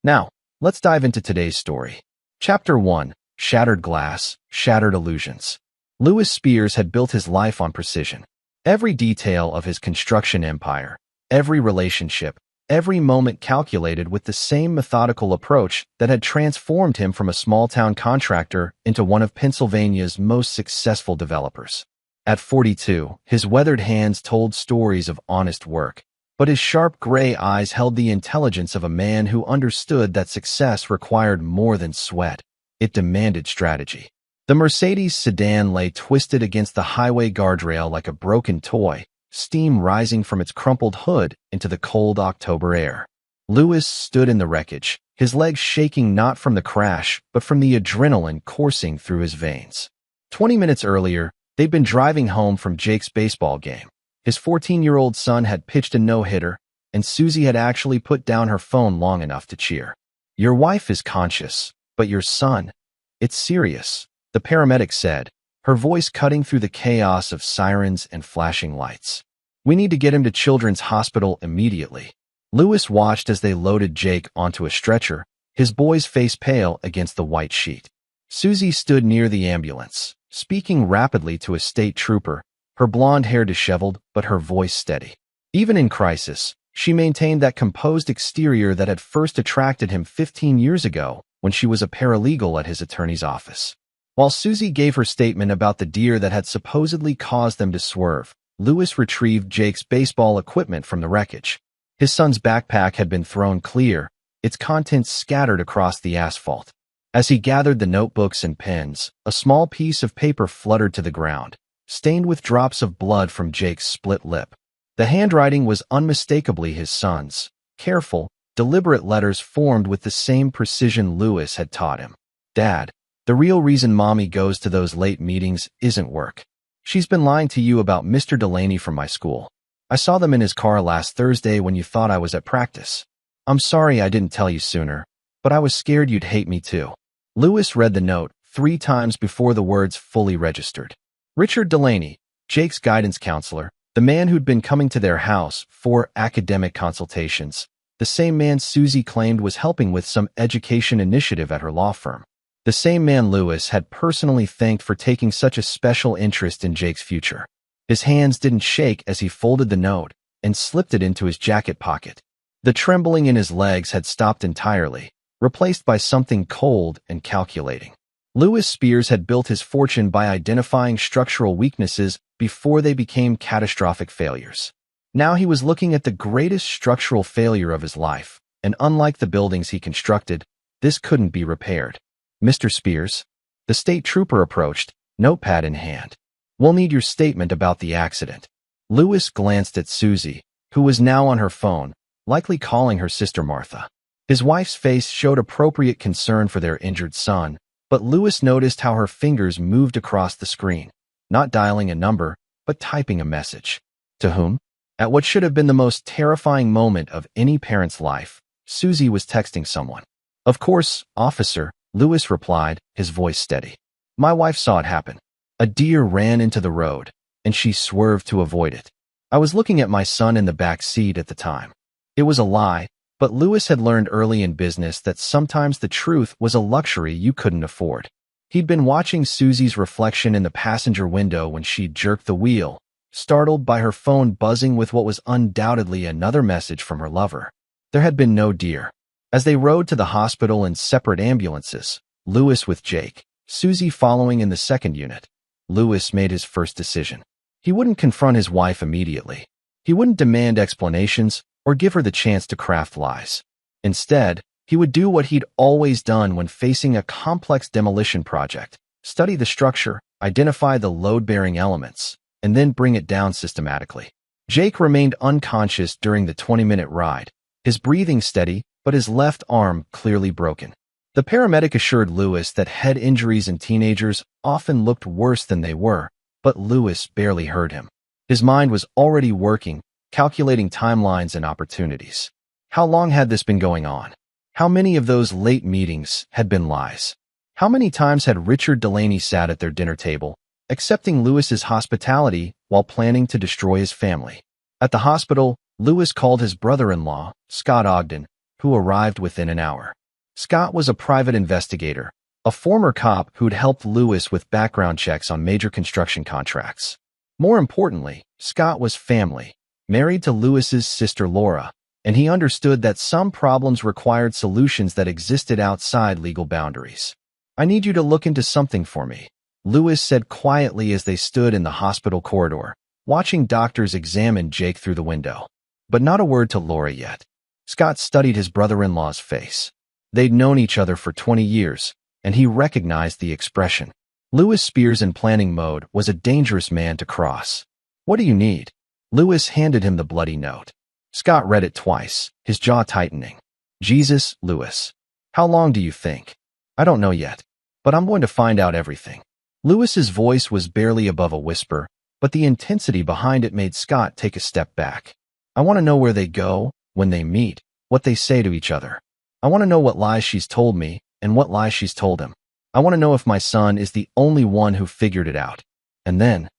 Now, let's dive into today's story. Chapter 1. Shattered Glass, Shattered Illusions. Lewis Spears had built his life on precision. Every detail of his construction empire, every relationship, every moment calculated with the same methodical approach that had transformed him from a small-town contractor into one of Pennsylvania's most successful developers. At 42, his weathered hands told stories of honest work, but his sharp gray eyes held the intelligence of a man who understood that success required more than sweat. It demanded strategy. The Mercedes sedan lay twisted against the highway guardrail like a broken toy, steam rising from its crumpled hood into the cold October air. Lewis stood in the wreckage, his legs shaking not from the crash, but from the adrenaline coursing through his veins. 20 minutes earlier, they'd been driving home from Jake's baseball game. His 14-year-old son had pitched a no-hitter, and Susie had actually put down her phone long enough to cheer. "Your wife is conscious, but your son, it's serious," the paramedic said, her voice cutting through the chaos of sirens and flashing lights. "We need to get him to Children's Hospital immediately." Lewis watched as they loaded Jake onto a stretcher, his boy's face pale against the white sheet. Susie stood near the ambulance, speaking rapidly to a state trooper, her blonde hair disheveled but her voice steady. Even in crisis, she maintained that composed exterior that had first attracted him 15 years ago when she was a paralegal at his attorney's office. While Susie gave her statement about the deer that had supposedly caused them to swerve, Lewis retrieved Jake's baseball equipment from the wreckage. His son's backpack had been thrown clear, its contents scattered across the asphalt. As he gathered the notebooks and pens, a small piece of paper fluttered to the ground, stained with drops of blood from Jake's split lip. The handwriting was unmistakably his son's, careful, deliberate letters formed with the same precision Lewis had taught him. "Dad, the real reason Mommy goes to those late meetings isn't work. She's been lying to you about Mr. Delaney from my school. I saw them in his car last Thursday when you thought I was at practice. I'm sorry I didn't tell you sooner, but I was scared you'd hate me too." Lewis read the note 3 times before the words fully registered. Richard Delaney, Jake's guidance counselor, the man who'd been coming to their house for academic consultations, the same man Susie claimed was helping with some education initiative at her law firm. The same man Lewis had personally thanked for taking such a special interest in Jake's future. His hands didn't shake as he folded the note and slipped it into his jacket pocket. The trembling in his legs had stopped entirely, replaced by something cold and calculating. Lewis Spears had built his fortune by identifying structural weaknesses before they became catastrophic failures. Now he was looking at the greatest structural failure of his life, and unlike the buildings he constructed, this couldn't be repaired. "Mr. Spears?" The state trooper approached, notepad in hand. "We'll need your statement about the accident." Lewis glanced at Susie, who was now on her phone, likely calling her sister Martha. His wife's face showed appropriate concern for their injured son, but Lewis noticed how her fingers moved across the screen, not dialing a number, but typing a message. To whom? At what should have been the most terrifying moment of any parent's life, Susie was texting someone. "Of course, officer," Lewis replied, his voice steady. "My wife saw it happen. A deer ran into the road, and she swerved to avoid it. I was looking at my son in the back seat at the time." It was a lie, but Lewis had learned early in business that sometimes the truth was a luxury you couldn't afford. He'd been watching Susie's reflection in the passenger window when she jerked the wheel, startled by her phone buzzing with what was undoubtedly another message from her lover. There had been no deer. As they rode to the hospital in separate ambulances, Lewis with Jake, Susie following in the second unit, Lewis made his first decision. He wouldn't confront his wife immediately. He wouldn't demand explanations or give her the chance to craft lies. Instead, he would do what he'd always done when facing a complex demolition project: study the structure, identify the load-bearing elements, and then bring it down systematically. Jake remained unconscious during the 20-minute ride, his breathing steady, but his left arm clearly broken. The paramedic assured Lewis that head injuries in teenagers often looked worse than they were, but Lewis barely heard him. His mind was already working, calculating timelines and opportunities. How long had this been going on? How many of those late meetings had been lies? How many times had Richard Delaney sat at their dinner table, accepting Lewis's hospitality while planning to destroy his family? At the hospital, Lewis called his brother-in-law, Scott Ogden, who arrived within an hour. Scott was a private investigator, a former cop who'd helped Lewis with background checks on major construction contracts. More importantly, Scott was family, married to Lewis's sister Laura, and he understood that some problems required solutions that existed outside legal boundaries. "I need you to look into something for me," Lewis said quietly as they stood in the hospital corridor, watching doctors examine Jake through the window. But not a word to Laura yet. Scott studied his brother-in-law's face. They'd known each other for 20 years, and he recognized the expression. Lewis Spears in planning mode was a dangerous man to cross. "What do you need?" Lewis handed him the bloody note. Scott read it twice, his jaw tightening. "Jesus, Lewis. How long do you think?" "I don't know yet, but I'm going to find out everything." Lewis's voice was barely above a whisper, but the intensity behind it made Scott take a step back. "I want to know where they go, when they meet, what they say to each other. I want to know what lies she's told me and what lies she's told him. I want to know if my son is the only one who figured it out." And then,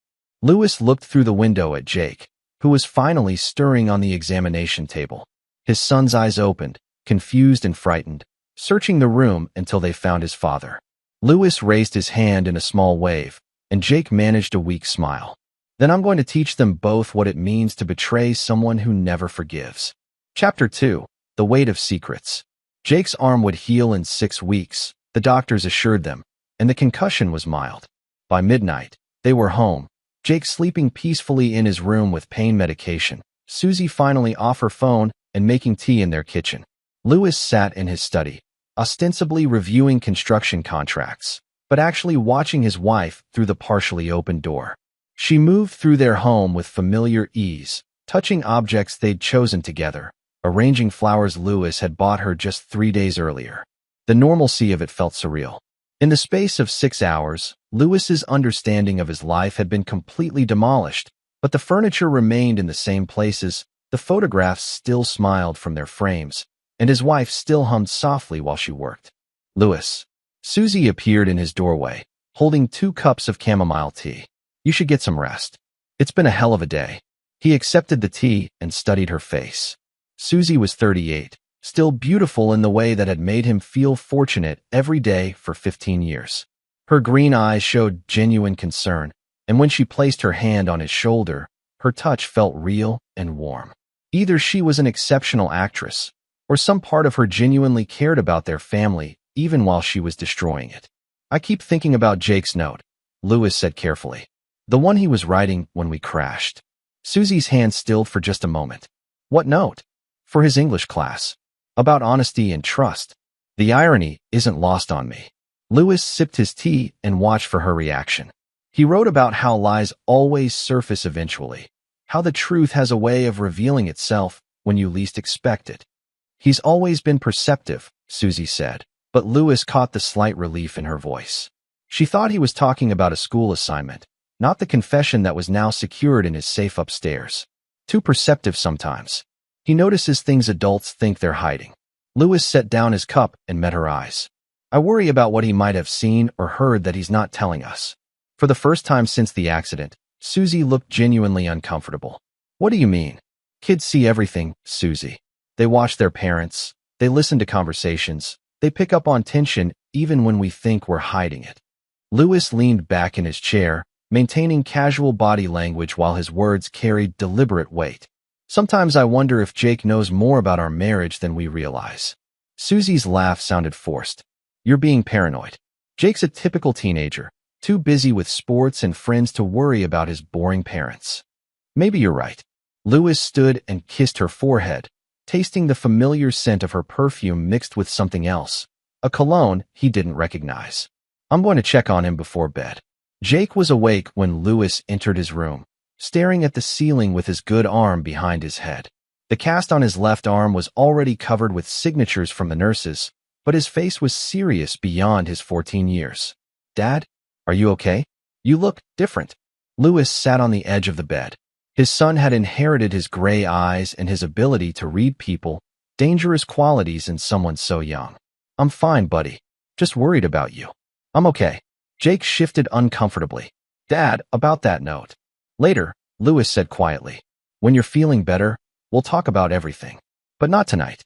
Lewis looked through the window at Jake, who was finally stirring on the examination table. His son's eyes opened, confused and frightened, searching the room until they found his father. Lewis raised his hand in a small wave, and Jake managed a weak smile. "Then I'm going to teach them both what it means to betray someone who never forgives." Chapter 2. The Weight of Secrets. Jake's arm would heal in 6 weeks, the doctors assured them, and the concussion was mild. By midnight, they were home, Jake sleeping peacefully in his room with pain medication, Susie finally off her phone and making tea in their kitchen. Lewis sat in his study, ostensibly reviewing construction contracts, but actually watching his wife through the partially open door. She moved through their home with familiar ease, touching objects they'd chosen together, arranging flowers Lewis had bought her just 3 days earlier. The normalcy of it felt surreal. In the space of 6 hours, Lewis's understanding of his life had been completely demolished, but the furniture remained in the same places, the photographs still smiled from their frames, and his wife still hummed softly while she worked. "Lewis." Susie appeared in his doorway, holding 2 cups of chamomile tea. "You should get some rest. It's been a hell of a day." He accepted the tea and studied her face. Susie was 38, still beautiful in the way that had made him feel fortunate every day for 15 years. Her green eyes showed genuine concern, and when she placed her hand on his shoulder, her touch felt real and warm. Either she was an exceptional actress, or some part of her genuinely cared about their family, even while she was destroying it. "I keep thinking about Jake's note," Lewis said carefully. "The one he was writing when we crashed." Susie's hand stilled for just a moment. "What note?" "For his English class. About honesty and trust. The irony isn't lost on me." Lewis sipped his tea and watched for her reaction. He wrote about how lies always surface eventually, how the truth has a way of revealing itself when you least expect it. "He's always been perceptive," Susie said, but Lewis caught the slight relief in her voice. She thought he was talking about a school assignment, not the confession that was now secured in his safe upstairs. Too perceptive sometimes. He notices things adults think they're hiding. Lewis set down his cup and met her eyes. "I worry about what he might have seen or heard that he's not telling us." For the first time since the accident, Susie looked genuinely uncomfortable. "What do you mean?" "Kids see everything, Susie. They watch their parents, they listen to conversations, they pick up on tension even when we think we're hiding it." Lewis leaned back in his chair, maintaining casual body language while his words carried deliberate weight. "Sometimes I wonder if Jake knows more about our marriage than we realize." Susie's laugh sounded forced. "You're being paranoid. Jake's a typical teenager, too busy with sports and friends to worry about his boring parents." "Maybe you're right." Lewis stood and kissed her forehead, tasting the familiar scent of her perfume mixed with something else, a cologne he didn't recognize. "I'm going to check on him before bed." Jake was awake when Lewis entered his room, staring at the ceiling with his good arm behind his head. The cast on his left arm was already covered with signatures from the nurses, but his face was serious beyond his 14 years. "Dad, are you okay? You look different." Lewis sat on the edge of the bed. His son had inherited his gray eyes and his ability to read people, dangerous qualities in someone so young. "I'm fine, buddy. Just worried about you." "I'm okay." Jake shifted uncomfortably. "Dad, about that note." "Later," Lewis said quietly. "When you're feeling better, we'll talk about everything. But not tonight."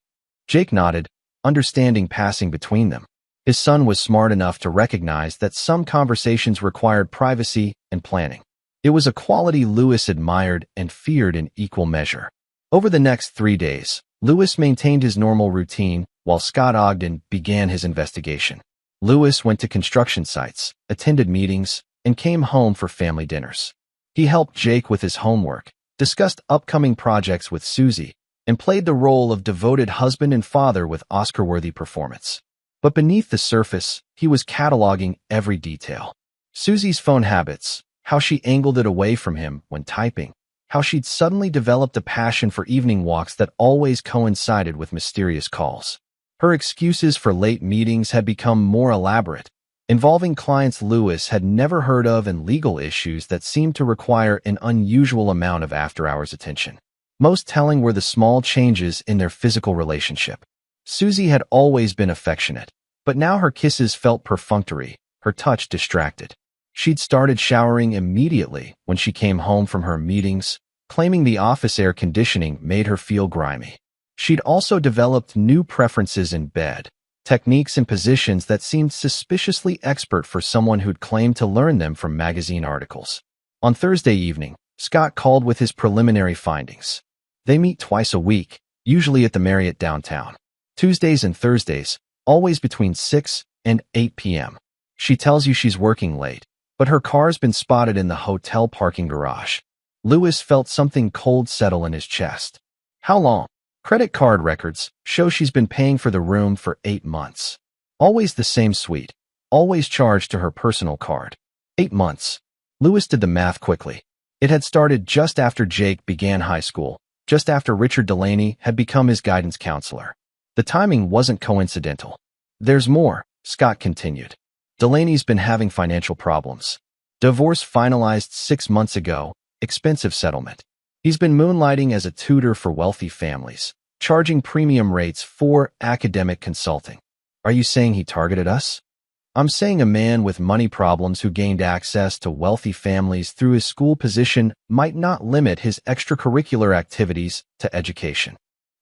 Jake nodded, understanding passing between them. His son was smart enough to recognize that some conversations required privacy and planning. It was a quality Lewis admired and feared in equal measure. Over the next 3 days, Lewis maintained his normal routine while Scott Ogden began his investigation. Lewis went to construction sites, attended meetings, and came home for family dinners. He helped Jake with his homework, discussed upcoming projects with Susie, and played the role of devoted husband and father with Oscar-worthy performance. But beneath the surface, he was cataloging every detail. Susie's phone habits, how she angled it away from him when typing, how she'd suddenly developed a passion for evening walks that always coincided with mysterious calls. Her excuses for late meetings had become more elaborate, involving clients Lewis had never heard of and legal issues that seemed to require an unusual amount of after-hours attention. Most telling were the small changes in their physical relationship. Susie had always been affectionate, but now her kisses felt perfunctory, her touch distracted. She'd started showering immediately when she came home from her meetings, claiming the office air conditioning made her feel grimy. She'd also developed new preferences in bed, techniques and positions that seemed suspiciously expert for someone who'd claimed to learn them from magazine articles. On Thursday evening, Scott called with his preliminary findings. They meet twice a week, usually at the Marriott downtown. Tuesdays and Thursdays, always between 6 and 8 p.m. She tells you she's working late, but her car's been spotted in the hotel parking garage. Lewis felt something cold settle in his chest. How long? Credit card records show she's been paying for the room for 8 months. Always the same suite, always charged to her personal card. 8 months. Lewis did the math quickly. It had started just after Jake began high school, just after Richard Delaney had become his guidance counselor. The timing wasn't coincidental. There's more, Scott continued. Delaney's been having financial problems. Divorce finalized 6 months ago, expensive settlement. He's been moonlighting as a tutor for wealthy families, charging premium rates for academic consulting. Are you saying he targeted us? I'm saying a man with money problems who gained access to wealthy families through his school position might not limit his extracurricular activities to education.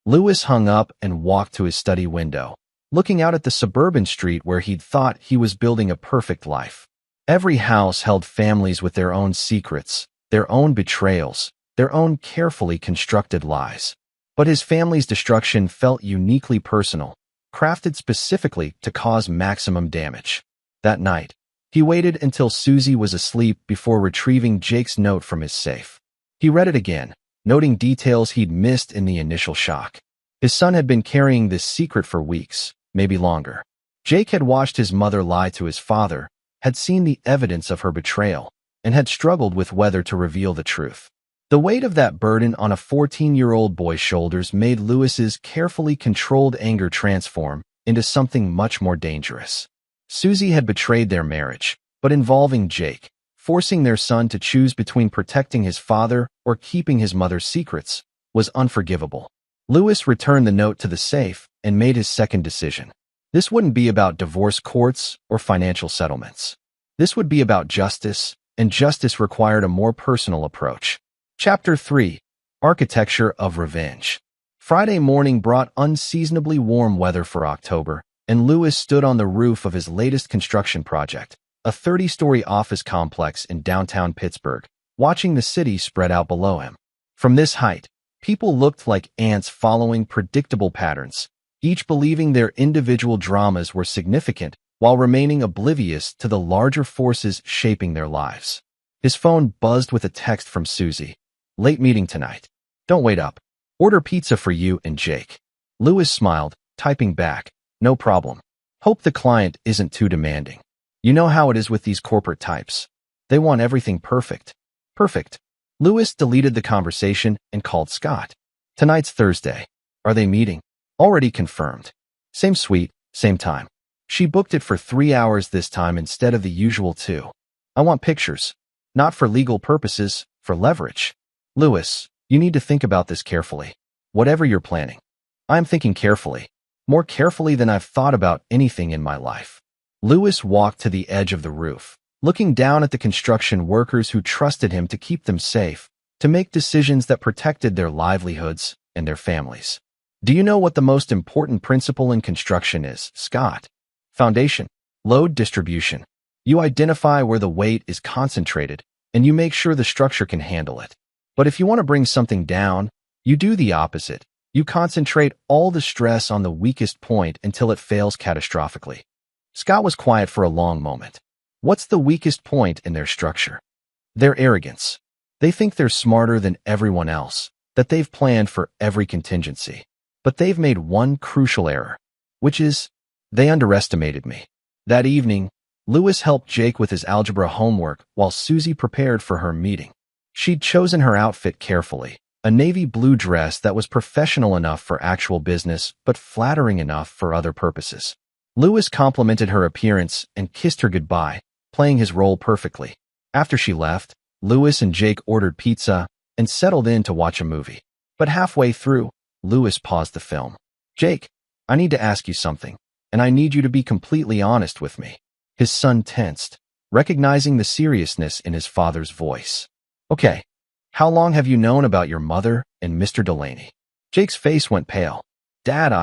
Lewis hung up and walked to his study window, looking out at the suburban street where he'd thought he was building a perfect life. Every house held families with their own secrets, their own betrayals, their own carefully constructed lies. But his family's destruction felt uniquely personal, crafted specifically to cause maximum damage. That night, he waited until Susie was asleep before retrieving Jake's note from his safe. He read it again, noting details he'd missed in the initial shock. His son had been carrying this secret for weeks, maybe longer. Jake had watched his mother lie to his father, had seen the evidence of her betrayal, and had struggled with whether to reveal the truth. The weight of that burden on a 14-year-old boy's shoulders made Lewis's carefully controlled anger transform into something much more dangerous. Susie had betrayed their marriage, but involving Jake, forcing their son to choose between protecting his father or keeping his mother's secrets, was unforgivable. Lewis returned the note to the safe and made his second decision. This wouldn't be about divorce courts or financial settlements. This would be about justice, and justice required a more personal approach. Chapter 3. Architecture of Revenge. Friday morning brought unseasonably warm weather for October, and Lewis stood on the roof of his latest construction project, a 30-story office complex in downtown Pittsburgh, watching the city spread out below him. From this height, people looked like ants following predictable patterns, each believing their individual dramas were significant while remaining oblivious to the larger forces shaping their lives. His phone buzzed with a text from Susie. Late meeting tonight. Don't wait up. Order pizza for you and Jake. Lewis smiled, typing back. No problem. Hope the client isn't too demanding. You know how it is with these corporate types. They want everything perfect. Perfect. Lewis deleted the conversation and called Scott. Tonight's Thursday. Are they meeting? Already confirmed. Same suite, same time. She booked it for 3 hours this time instead of the usual 2. I want pictures. Not for legal purposes, for leverage. Lewis, you need to think about this carefully. Whatever you're planning. I'm thinking carefully. More carefully than I've thought about anything in my life. Lewis walked to the edge of the roof, looking down at the construction workers who trusted him to keep them safe, to make decisions that protected their livelihoods and their families. Do you know what the most important principle in construction is, Scott? Foundation. Load distribution. You identify where the weight is concentrated, and you make sure the structure can handle it. But if you want to bring something down, you do the opposite. You concentrate all the stress on the weakest point until it fails catastrophically. Scott was quiet for a long moment. What's the weakest point in their structure? Their arrogance. They think they're smarter than everyone else, that they've planned for every contingency. But they've made one crucial error, which is, they underestimated me. That evening, Lewis helped Jake with his algebra homework while Susie prepared for her meeting. She'd chosen her outfit carefully, a navy blue dress that was professional enough for actual business but flattering enough for other purposes. Lewis complimented her appearance and kissed her goodbye, playing his role perfectly. After she left, Lewis and Jake ordered pizza and settled in to watch a movie. But halfway through, Lewis paused the film. "Jake, I need to ask you something, and I need you to be completely honest with me." His son tensed, recognizing the seriousness in his father's voice. "Okay, how long have you known about your mother and Mr. Delaney?" Jake's face went pale. "Dad,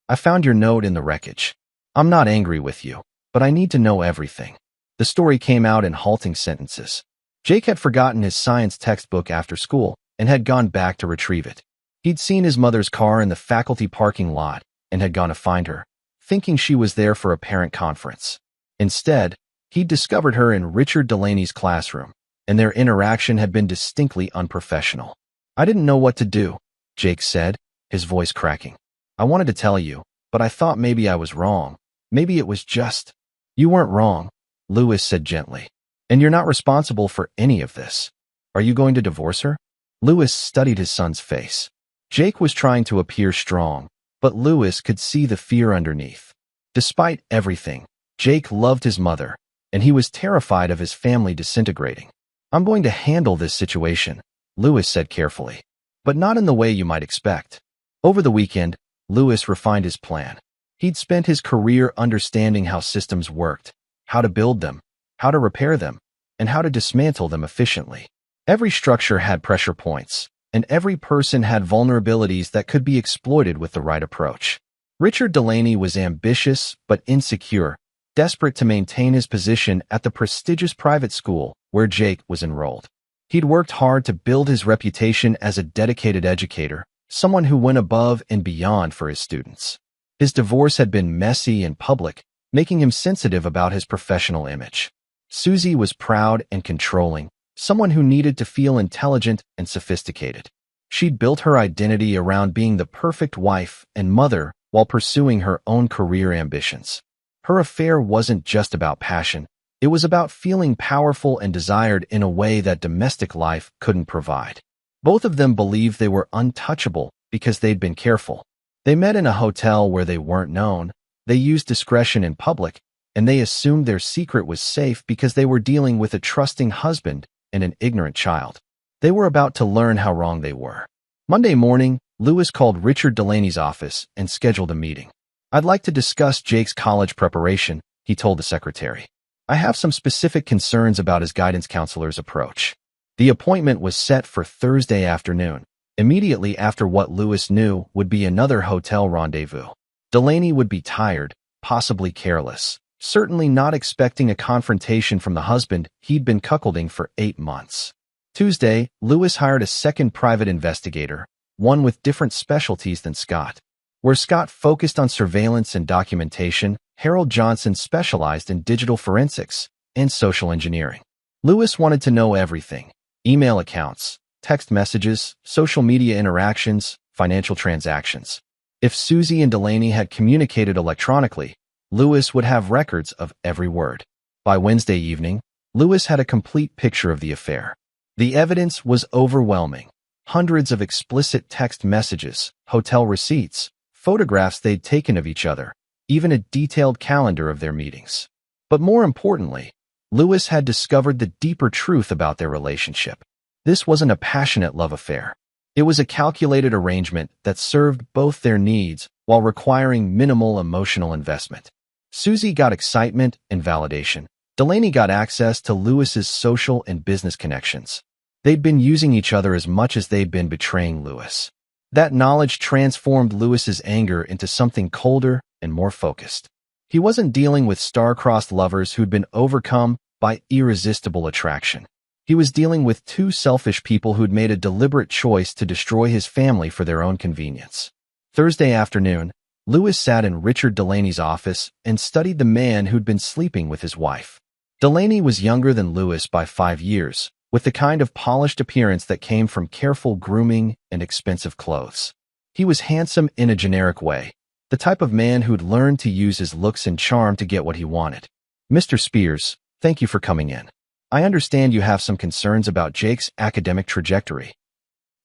I found your note in the wreckage. I'm not angry with you, but I need to know everything." The story came out in halting sentences. Jake had forgotten his science textbook after school and had gone back to retrieve it. He'd seen his mother's car in the faculty parking lot and had gone to find her, thinking she was there for a parent conference. Instead, he'd discovered her in Richard Delaney's classroom, and their interaction had been distinctly unprofessional. "I didn't know what to do," Jake said, his voice cracking. "I wanted to tell you, but I thought maybe I was wrong. Maybe it was just—" "You weren't wrong," Lewis said gently. "And you're not responsible for any of this. Are you going to divorce her?" Lewis studied his son's face. Jake was trying to appear strong, but Lewis could see the fear underneath. Despite everything, Jake loved his mother, and he was terrified of his family disintegrating. "I'm going to handle this situation," Lewis said carefully, "but not in the way you might expect." Over the weekend, Lewis refined his plan. He'd spent his career understanding how systems worked, how to build them, how to repair them, and how to dismantle them efficiently. Every structure had pressure points, and every person had vulnerabilities that could be exploited with the right approach. Richard Delaney was ambitious but insecure, desperate to maintain his position at the prestigious private school where Jake was enrolled. He'd worked hard to build his reputation as a dedicated educator, someone who went above and beyond for his students. His divorce had been messy and public, making him sensitive about his professional image. Susie was proud and controlling, someone who needed to feel intelligent and sophisticated. She'd built her identity around being the perfect wife and mother while pursuing her own career ambitions. Her affair wasn't just about passion, it was about feeling powerful and desired in a way that domestic life couldn't provide. Both of them believed they were untouchable because they'd been careful. They met in a hotel where they weren't known, they used discretion in public, and they assumed their secret was safe because they were dealing with a trusting husband and an ignorant child. They were about to learn how wrong they were. Monday morning, Lewis called Richard Delaney's office and scheduled a meeting. "I'd like to discuss Jake's college preparation," he told the secretary. "I have some specific concerns about his guidance counselor's approach." The appointment was set for Thursday afternoon, immediately after what Lewis knew would be another hotel rendezvous. Delaney would be tired, possibly careless, certainly not expecting a confrontation from the husband he'd been cuckolding for 8 months. Tuesday, Lewis hired a second private investigator, one with different specialties than Scott. Where Scott focused on surveillance and documentation, Harold Johnson specialized in digital forensics and social engineering. Lewis wanted to know everything: email accounts, text messages, social media interactions, financial transactions. If Susie and Delaney had communicated electronically, Lewis would have records of every word. By Wednesday evening, Lewis had a complete picture of the affair. The evidence was overwhelming. Hundreds of explicit text messages, hotel receipts, photographs they'd taken of each other, even a detailed calendar of their meetings. But more importantly, Lewis had discovered the deeper truth about their relationship. This wasn't a passionate love affair. It was a calculated arrangement that served both their needs while requiring minimal emotional investment. Susie got excitement and validation. Delaney got access to Lewis's social and business connections. They'd been using each other as much as they'd been betraying Lewis. That knowledge transformed Lewis's anger into something colder and more focused. He wasn't dealing with star-crossed lovers who'd been overcome by irresistible attraction. He was dealing with two selfish people who'd made a deliberate choice to destroy his family for their own convenience. Thursday afternoon, Lewis sat in Richard Delaney's office and studied the man who'd been sleeping with his wife. Delaney was younger than Lewis by 5 years, with the kind of polished appearance that came from careful grooming and expensive clothes. He was handsome in a generic way, the type of man who'd learned to use his looks and charm to get what he wanted. "Mr. Spears, thank you for coming in. I understand you have some concerns about Jake's academic trajectory."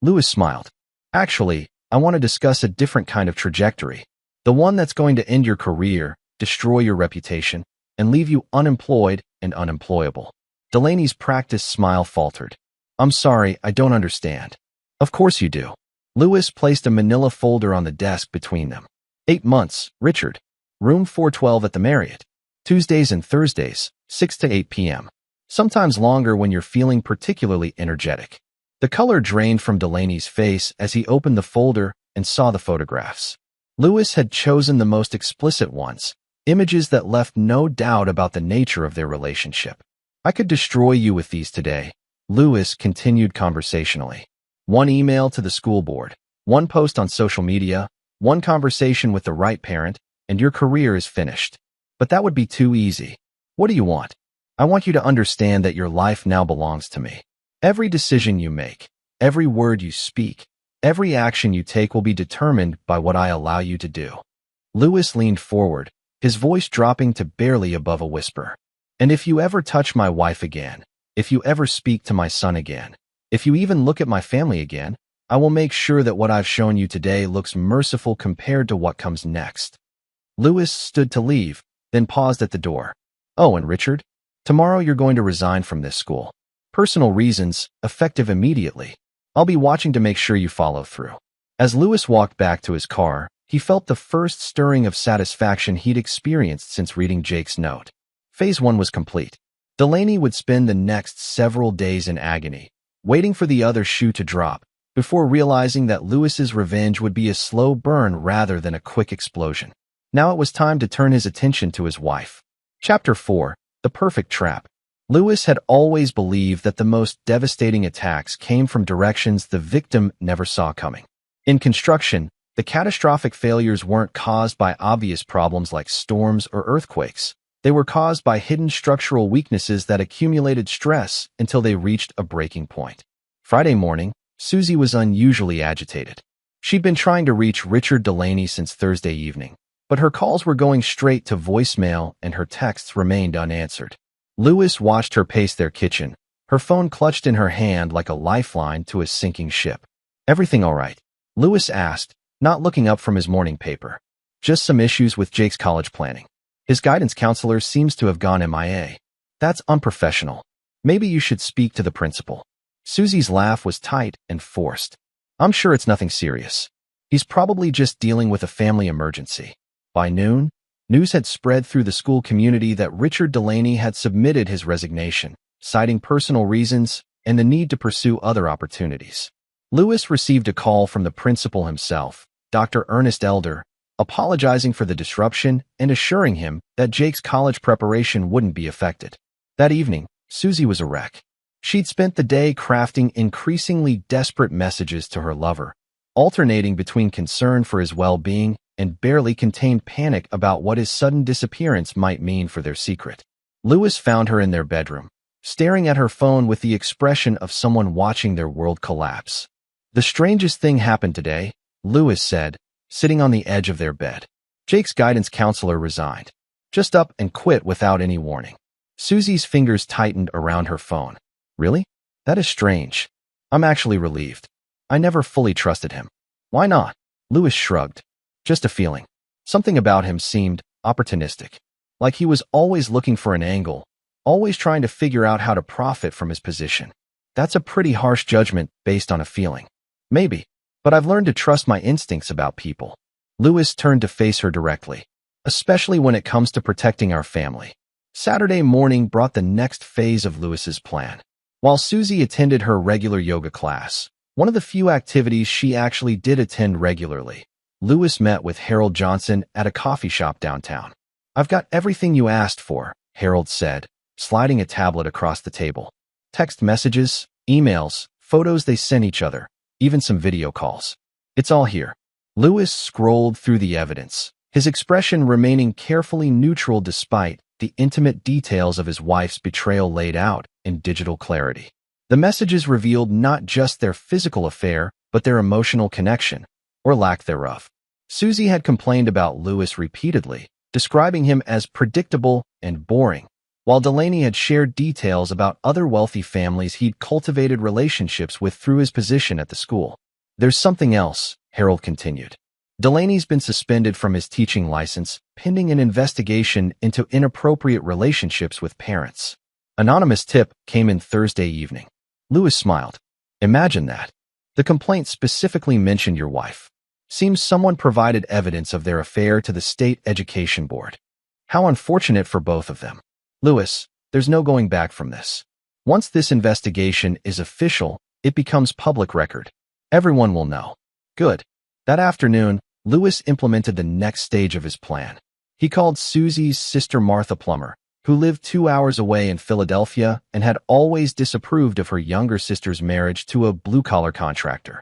Lewis smiled. "Actually, I want to discuss a different kind of trajectory. The one that's going to end your career, destroy your reputation, and leave you unemployed and unemployable." Delaney's practiced smile faltered. "I'm sorry, I don't understand." "Of course you do." Lewis placed a manila folder on the desk between them. 8 months, Richard. Room 412 at the Marriott. Tuesdays and Thursdays, 6 to 8 p.m. Sometimes longer when you're feeling particularly energetic. The color drained from Delaney's face as he opened the folder and saw the photographs. Lewis had chosen the most explicit ones, images that left no doubt about the nature of their relationship. "I could destroy you with these today," Lewis continued conversationally. "One email to the school board, one post on social media, one conversation with the right parent, and your career is finished. But that would be too easy. What do you want? I want you to understand that your life now belongs to me. Every decision you make, every word you speak, every action you take will be determined by what I allow you to do." Lewis leaned forward, his voice dropping to barely above a whisper. "And if you ever touch my wife again, if you ever speak to my son again, if you even look at my family again, I will make sure that what I've shown you today looks merciful compared to what comes next." Lewis stood to leave, then paused at the door. "Oh, and Richard, tomorrow you're going to resign from this school. Personal reasons, effective immediately. I'll be watching to make sure you follow through." As Lewis walked back to his car, he felt the first stirring of satisfaction he'd experienced since reading Jake's note. Phase 1 was complete. Delaney would spend the next several days in agony, waiting for the other shoe to drop, before realizing that Lewis's revenge would be a slow burn rather than a quick explosion. Now it was time to turn his attention to his wife. Chapter 4. The Perfect Trap. Lewis had always believed that the most devastating attacks came from directions the victim never saw coming. In construction, the catastrophic failures weren't caused by obvious problems like storms or earthquakes. They were caused by hidden structural weaknesses that accumulated stress until they reached a breaking point. Friday morning, Susie was unusually agitated. She'd been trying to reach Richard Delaney since Thursday evening, but her calls were going straight to voicemail and her texts remained unanswered. Lewis watched her pace their kitchen, her phone clutched in her hand like a lifeline to a sinking ship. "Everything all right?" Lewis asked, not looking up from his morning paper. "Just some issues with Jake's college planning. His guidance counselor seems to have gone MIA. That's unprofessional. Maybe you should speak to the principal." Susie's laugh was tight and forced. "I'm sure it's nothing serious. He's probably just dealing with a family emergency." By noon, news had spread through the school community that Richard Delaney had submitted his resignation, citing personal reasons and the need to pursue other opportunities. Lewis received a call from the principal himself, Dr. Ernest Elder, apologizing for the disruption and assuring him that Jake's college preparation wouldn't be affected. That evening, Susie was a wreck. She'd spent the day crafting increasingly desperate messages to her lover, alternating between concern for his well-being and barely contained panic about what his sudden disappearance might mean for their secret. Lewis found her in their bedroom, staring at her phone with the expression of someone watching their world collapse. "The strangest thing happened today," Lewis said, sitting on the edge of their bed. "Jake's guidance counselor resigned. Just up and quit without any warning." Susie's fingers tightened around her phone. "Really? That is strange. I'm actually relieved. I never fully trusted him." "Why not?" Lewis shrugged. "Just a feeling. Something about him seemed opportunistic. Like he was always looking for an angle, always trying to figure out how to profit from his position. That's a pretty harsh judgment based on a feeling. Maybe, but I've learned to trust my instincts about people." Lewis turned to face her directly, "Especially when it comes to protecting our family." Saturday morning brought the next phase of Lewis's plan. While Susie attended her regular yoga class, One of the few activities she actually did attend regularly. Lewis met with Harold Johnson at a coffee shop downtown. "I've got everything you asked for," Harold said, sliding a tablet across the table. Text messages, emails, photos they sent each other, even some video calls. "It's all here." Lewis scrolled through the evidence, his expression remaining carefully neutral despite the intimate details of his wife's betrayal laid out in digital clarity. The messages revealed not just their physical affair, but their emotional connection, or lack thereof. Susie had complained about Lewis repeatedly, describing him as predictable and boring, while Delaney had shared details about other wealthy families he'd cultivated relationships with through his position at the school. "There's something else," Harold continued. "Delaney's been suspended from his teaching license, pending an investigation into inappropriate relationships with parents." Anonymous tip came in Thursday evening. Lewis smiled. "Imagine that. The complaint specifically mentioned your wife. Seems someone provided evidence of their affair to the state education board. How unfortunate for both of them. Lewis, there's no going back from this. Once this investigation is official, it becomes public record. Everyone will know." Good. That afternoon, Lewis implemented the next stage of his plan. He called Susie's sister Martha Plummer, who lived 2 hours away in Philadelphia and had always disapproved of her younger sister's marriage to a blue-collar contractor.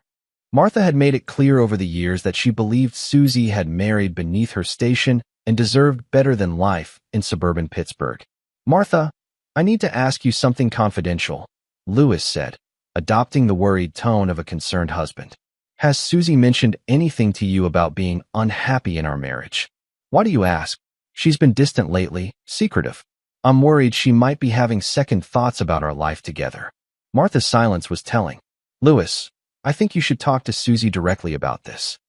Martha had made it clear over the years that she believed Susie had married beneath her station and deserved better than life in suburban Pittsburgh. "Martha, I need to ask you something confidential," Lewis said, adopting the worried tone of a concerned husband. "Has Susie mentioned anything to you about being unhappy in our marriage?" "Why do you ask?" "She's been distant lately, secretive. I'm worried she might be having second thoughts about our life together." Martha's silence was telling. "Lewis, I think you should talk to Susie directly about this.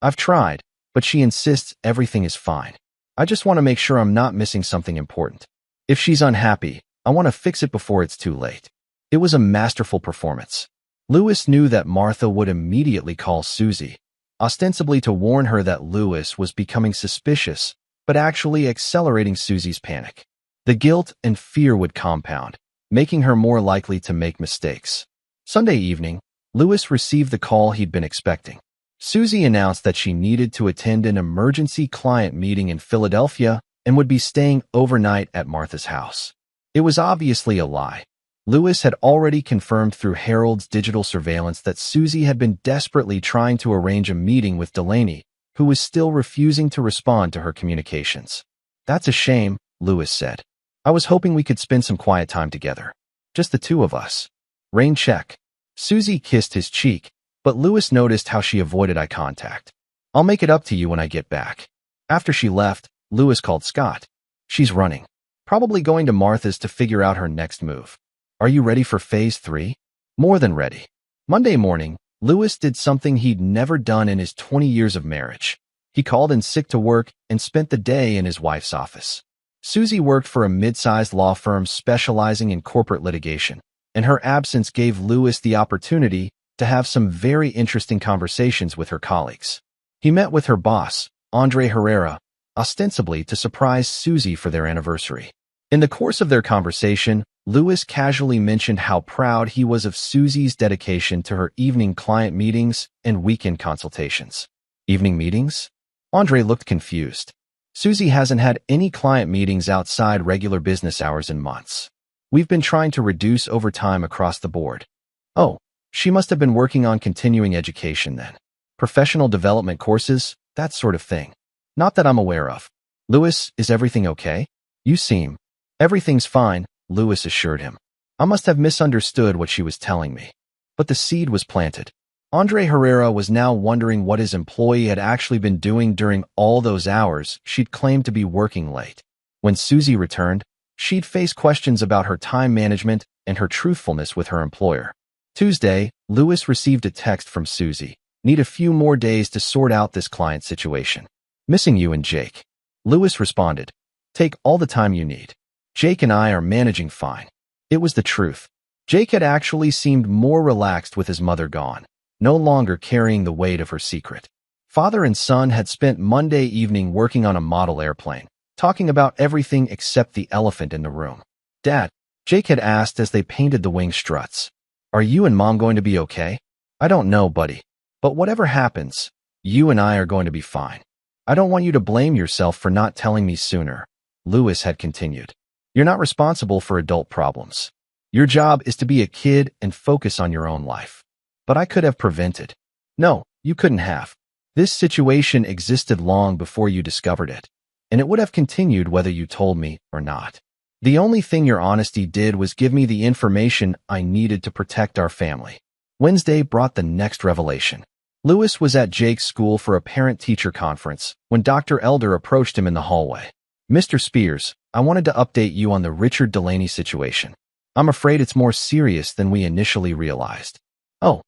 I've tried, but she insists everything is fine. I just want to make sure I'm not missing something important. If she's unhappy, I want to fix it before it's too late." It was a masterful performance. Lewis knew that Martha would immediately call Susie, ostensibly to warn her that Lewis was becoming suspicious, but actually accelerating Susie's panic. The guilt and fear would compound, making her more likely to make mistakes. Sunday evening, Lewis received the call he'd been expecting. Susie announced that she needed to attend an emergency client meeting in Philadelphia and would be staying overnight at Martha's house. It was obviously a lie. Lewis had already confirmed through Harold's digital surveillance that Susie had been desperately trying to arrange a meeting with Delaney, who was still refusing to respond to her communications. "That's a shame," Lewis said. "I was hoping we could spend some quiet time together. Just the two of us." Rain check. Susie kissed his cheek, but Lewis noticed how she avoided eye contact. "I'll make it up to you when I get back." After she left, Lewis called Scott. "She's running. Probably going to Martha's to figure out her next move. Are you ready for phase 3? "More than ready." Monday morning, Lewis did something he'd never done in his 20 years of marriage. He called in sick to work and spent the day in his wife's office. Susie worked for a mid-sized law firm specializing in corporate litigation, and her absence gave Lewis the opportunity to have some very interesting conversations with her colleagues. He met with her boss, Andre Herrera, ostensibly to surprise Susie for their anniversary. In the course of their conversation, Lewis casually mentioned how proud he was of Susie's dedication to her evening client meetings and weekend consultations. "Evening meetings?" Andre looked confused. "Susie hasn't had any client meetings outside regular business hours in months. We've been trying to reduce overtime across the board." "Oh, she must have been working on continuing education then. Professional development courses, that sort of thing." "Not that I'm aware of." "Lewis, is everything okay?" "You seem." "Everything's fine," Lewis assured him. "I must have misunderstood what she was telling me." But the seed was planted. Andre Herrera was now wondering what his employee had actually been doing during all those hours she'd claimed to be working late. When Susie returned, she'd face questions about her time management and her truthfulness with her employer. Tuesday, Lewis received a text from Susie. "Need a few more days to sort out this client situation. Missing you and Jake." Lewis responded, "Take all the time you need. Jake and I are managing fine." It was the truth. Jake had actually seemed more relaxed with his mother gone, no longer carrying the weight of her secret. Father and son had spent Monday evening working on a model airplane, talking about everything except the elephant in the room. "Dad," Jake had asked as they painted the wing struts, "are you and Mom going to be okay?" I don't know, buddy. But whatever happens, you and I are going to be fine. I don't want you to blame yourself for not telling me sooner, Lewis had continued. You're not responsible for adult problems. Your job is to be a kid and focus on your own life. But I could have prevented. No, you couldn't have. This situation existed long before you discovered it, and it would have continued whether you told me or not. The only thing your honesty did was give me the information I needed to protect our family. Wednesday brought the next revelation. Lewis was at Jake's school for a parent-teacher conference when Dr. Elder approached him in the hallway. Mr. Spears, I wanted to update you on the Richard Delaney situation. I'm afraid it's more serious than we initially realized. Oh,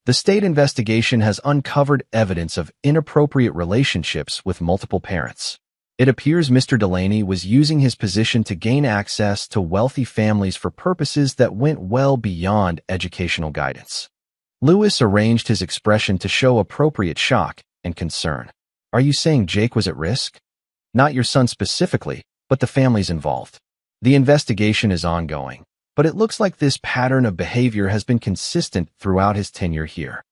the state investigation has uncovered evidence of inappropriate relationships with multiple parents. It appears Mr. Delaney was using his position to gain access to wealthy families for purposes that went well beyond educational guidance. Lewis arranged his expression to show appropriate shock and concern. Are you saying Jake was at risk? Not your son specifically, but the families involved. The investigation is ongoing, but it looks like this pattern of behavior has been consistent throughout his tenure here.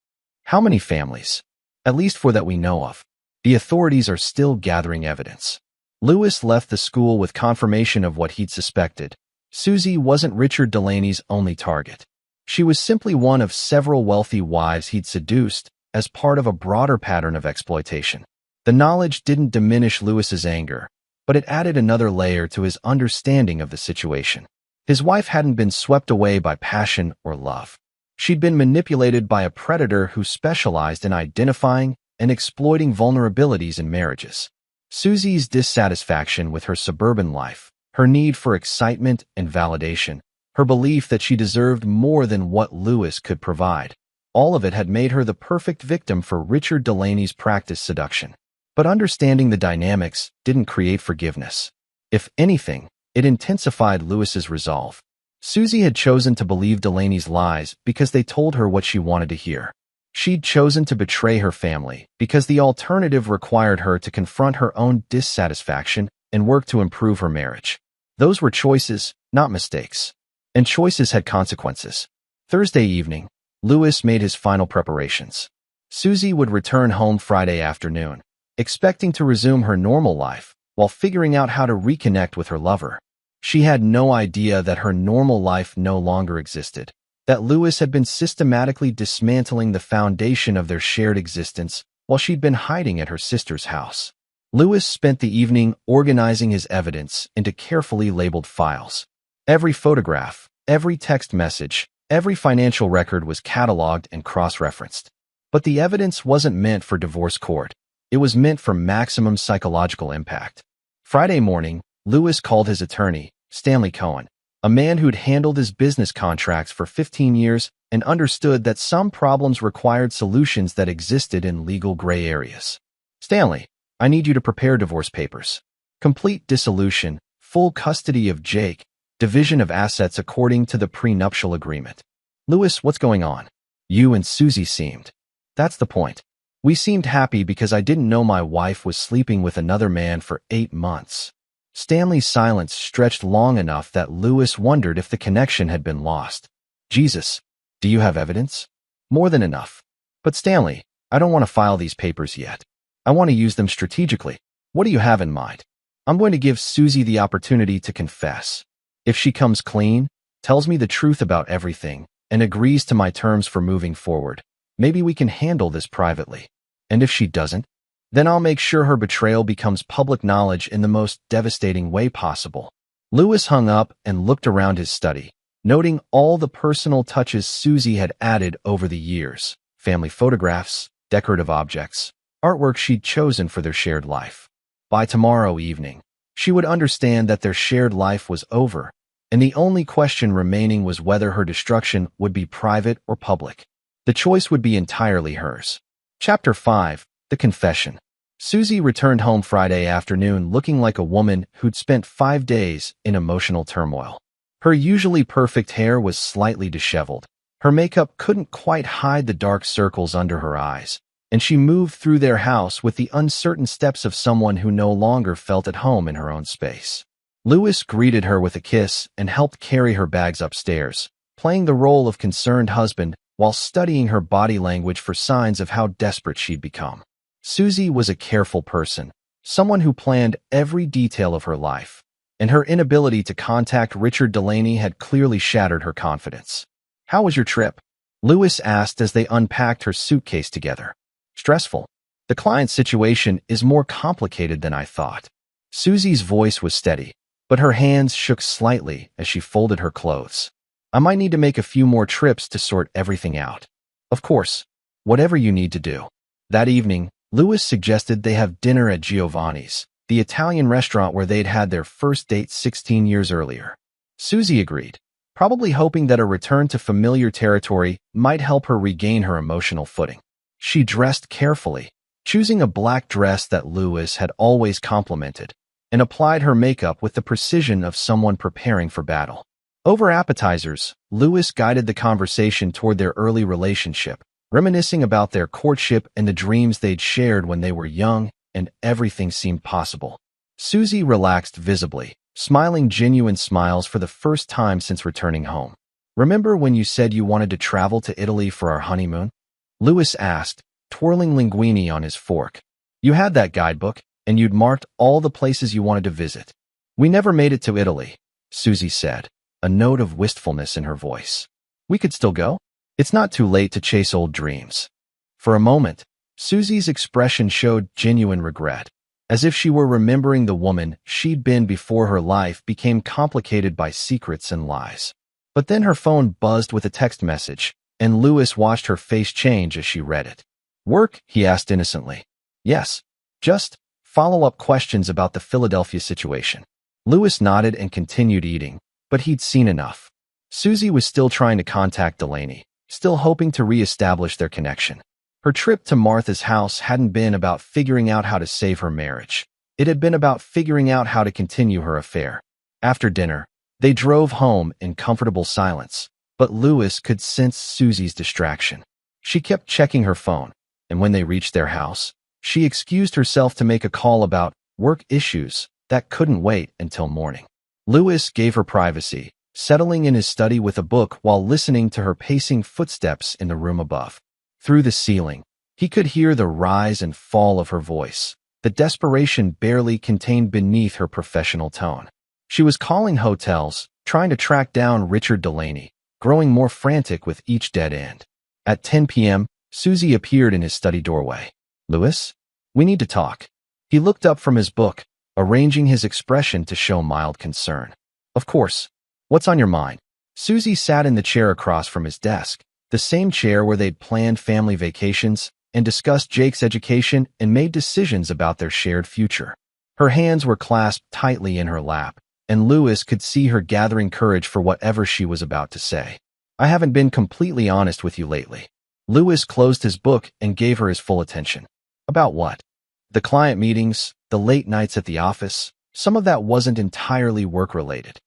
How many families? At least four that we know of. The authorities are still gathering evidence. Lewis left the school with confirmation of what he'd suspected. Susie wasn't Richard Delaney's only target. She was simply one of several wealthy wives he'd seduced as part of a broader pattern of exploitation. The knowledge didn't diminish Lewis's anger, but it added another layer to his understanding of the situation. His wife hadn't been swept away by passion or love. She'd been manipulated by a predator who specialized in identifying and exploiting vulnerabilities in marriages. Susie's dissatisfaction with her suburban life, her need for excitement and validation, her belief that she deserved more than what Lewis could provide, all of it had made her the perfect victim for Richard Delaney's practice seduction. But understanding the dynamics didn't create forgiveness. If anything, it intensified Lewis's resolve. Susie had chosen to believe Delaney's lies because they told her what she wanted to hear. She'd chosen to betray her family because the alternative required her to confront her own dissatisfaction and work to improve her marriage. Those were choices, not mistakes. And choices had consequences. Thursday evening, Lewis made his final preparations. Susie would return home Friday afternoon, expecting to resume her normal life while figuring out how to reconnect with her lover. She had no idea that her normal life no longer existed, that Lewis had been systematically dismantling the foundation of their shared existence while she'd been hiding at her sister's house. Lewis spent the evening organizing his evidence into carefully labeled files. Every photograph, every text message, every financial record was cataloged and cross-referenced. But the evidence wasn't meant for divorce court. It was meant for maximum psychological impact. Friday morning, Lewis called his attorney, Stanley Cohen, a man who'd handled his business contracts for 15 years and understood that some problems required solutions that existed in legal gray areas. Stanley, I need you to prepare divorce papers. Complete dissolution, full custody of Jake, division of assets according to the prenuptial agreement. Lewis, what's going on? You and Susie seemed. That's the point. We seemed happy because I didn't know my wife was sleeping with another man for 8 months. Stanley's silence stretched long enough that Lewis wondered if the connection had been lost. Jesus, do you have evidence? More than enough. But Stanley, I don't want to file these papers yet. I want to use them strategically. What do you have in mind? I'm going to give Susie the opportunity to confess. If she comes clean, tells me the truth about everything, and agrees to my terms for moving forward, maybe we can handle this privately. And if she doesn't, then I'll make sure her betrayal becomes public knowledge in the most devastating way possible. Lewis hung up and looked around his study, noting all the personal touches Susie had added over the years: family photographs, decorative objects, artwork she'd chosen for their shared life. By tomorrow evening, she would understand that their shared life was over, and the only question remaining was whether her destruction would be private or public. The choice would be entirely hers. Chapter 5. The Confession. Susie returned home Friday afternoon looking like a woman who'd spent 5 days in emotional turmoil. Her usually perfect hair was slightly disheveled. Her makeup couldn't quite hide the dark circles under her eyes, and she moved through their house with the uncertain steps of someone who no longer felt at home in her own space. Lewis greeted her with a kiss and helped carry her bags upstairs, playing the role of concerned husband while studying her body language for signs of how desperate she'd become. Susie was a careful person, someone who planned every detail of her life, and her inability to contact Richard Delaney had clearly shattered her confidence. "How was your trip?" Lewis asked as they unpacked her suitcase together. "Stressful. The client's situation is more complicated than I thought." Susie's voice was steady, but her hands shook slightly as she folded her clothes. "I might need to make a few more trips to sort everything out." "Of course. Whatever you need to do." That evening, Lewis suggested they have dinner at Giovanni's, the Italian restaurant where they'd had their first date 16 years earlier. Susie agreed, probably hoping that a return to familiar territory might help her regain her emotional footing. She dressed carefully, choosing a black dress that Lewis had always complimented, and applied her makeup with the precision of someone preparing for battle. Over appetizers, Lewis guided the conversation toward their early relationship, reminiscing about their courtship and the dreams they'd shared when they were young and everything seemed possible. Susie relaxed visibly, smiling genuine smiles for the first time since returning home. "Remember when you said you wanted to travel to Italy for our honeymoon?" Lewis asked, twirling linguine on his fork. "You had that guidebook, and you'd marked all the places you wanted to visit." "We never made it to Italy," Susie said, a note of wistfulness in her voice. "We could still go? It's not too late to chase old dreams." For a moment, Susie's expression showed genuine regret, as if she were remembering the woman she'd been before her life became complicated by secrets and lies. But then her phone buzzed with a text message, and Lewis watched her face change as she read it. "Work?" he asked innocently. "Yes. Just follow-up questions about the Philadelphia situation." Lewis nodded and continued eating, but he'd seen enough. Susie was still trying to contact Delaney, still hoping to re-establish their connection. Her trip to Martha's house hadn't been about figuring out how to save her marriage. It had been about figuring out how to continue her affair. After dinner, they drove home in comfortable silence, but Lewis could sense Susie's distraction. She kept checking her phone, and when they reached their house, she excused herself to make a call about work issues that couldn't wait until morning. Lewis gave her privacy, settling in his study with a book while listening to her pacing footsteps in the room above. Through the ceiling, he could hear the rise and fall of her voice, the desperation barely contained beneath her professional tone. She was calling hotels, trying to track down Richard Delaney, growing more frantic with each dead end. At 10 p.m., Susie appeared in his study doorway. "Lewis? We need to talk." He looked up from his book, arranging his expression to show mild concern. "Of course. What's on your mind?" Susie sat in the chair across from his desk, the same chair where they'd planned family vacations and discussed Jake's education and made decisions about their shared future. Her hands were clasped tightly in her lap, and Lewis could see her gathering courage for whatever she was about to say. "I haven't been completely honest with you lately." Lewis closed his book and gave her his full attention. "About what?" "The client meetings, the late nights at the office. Some of that wasn't entirely work-related."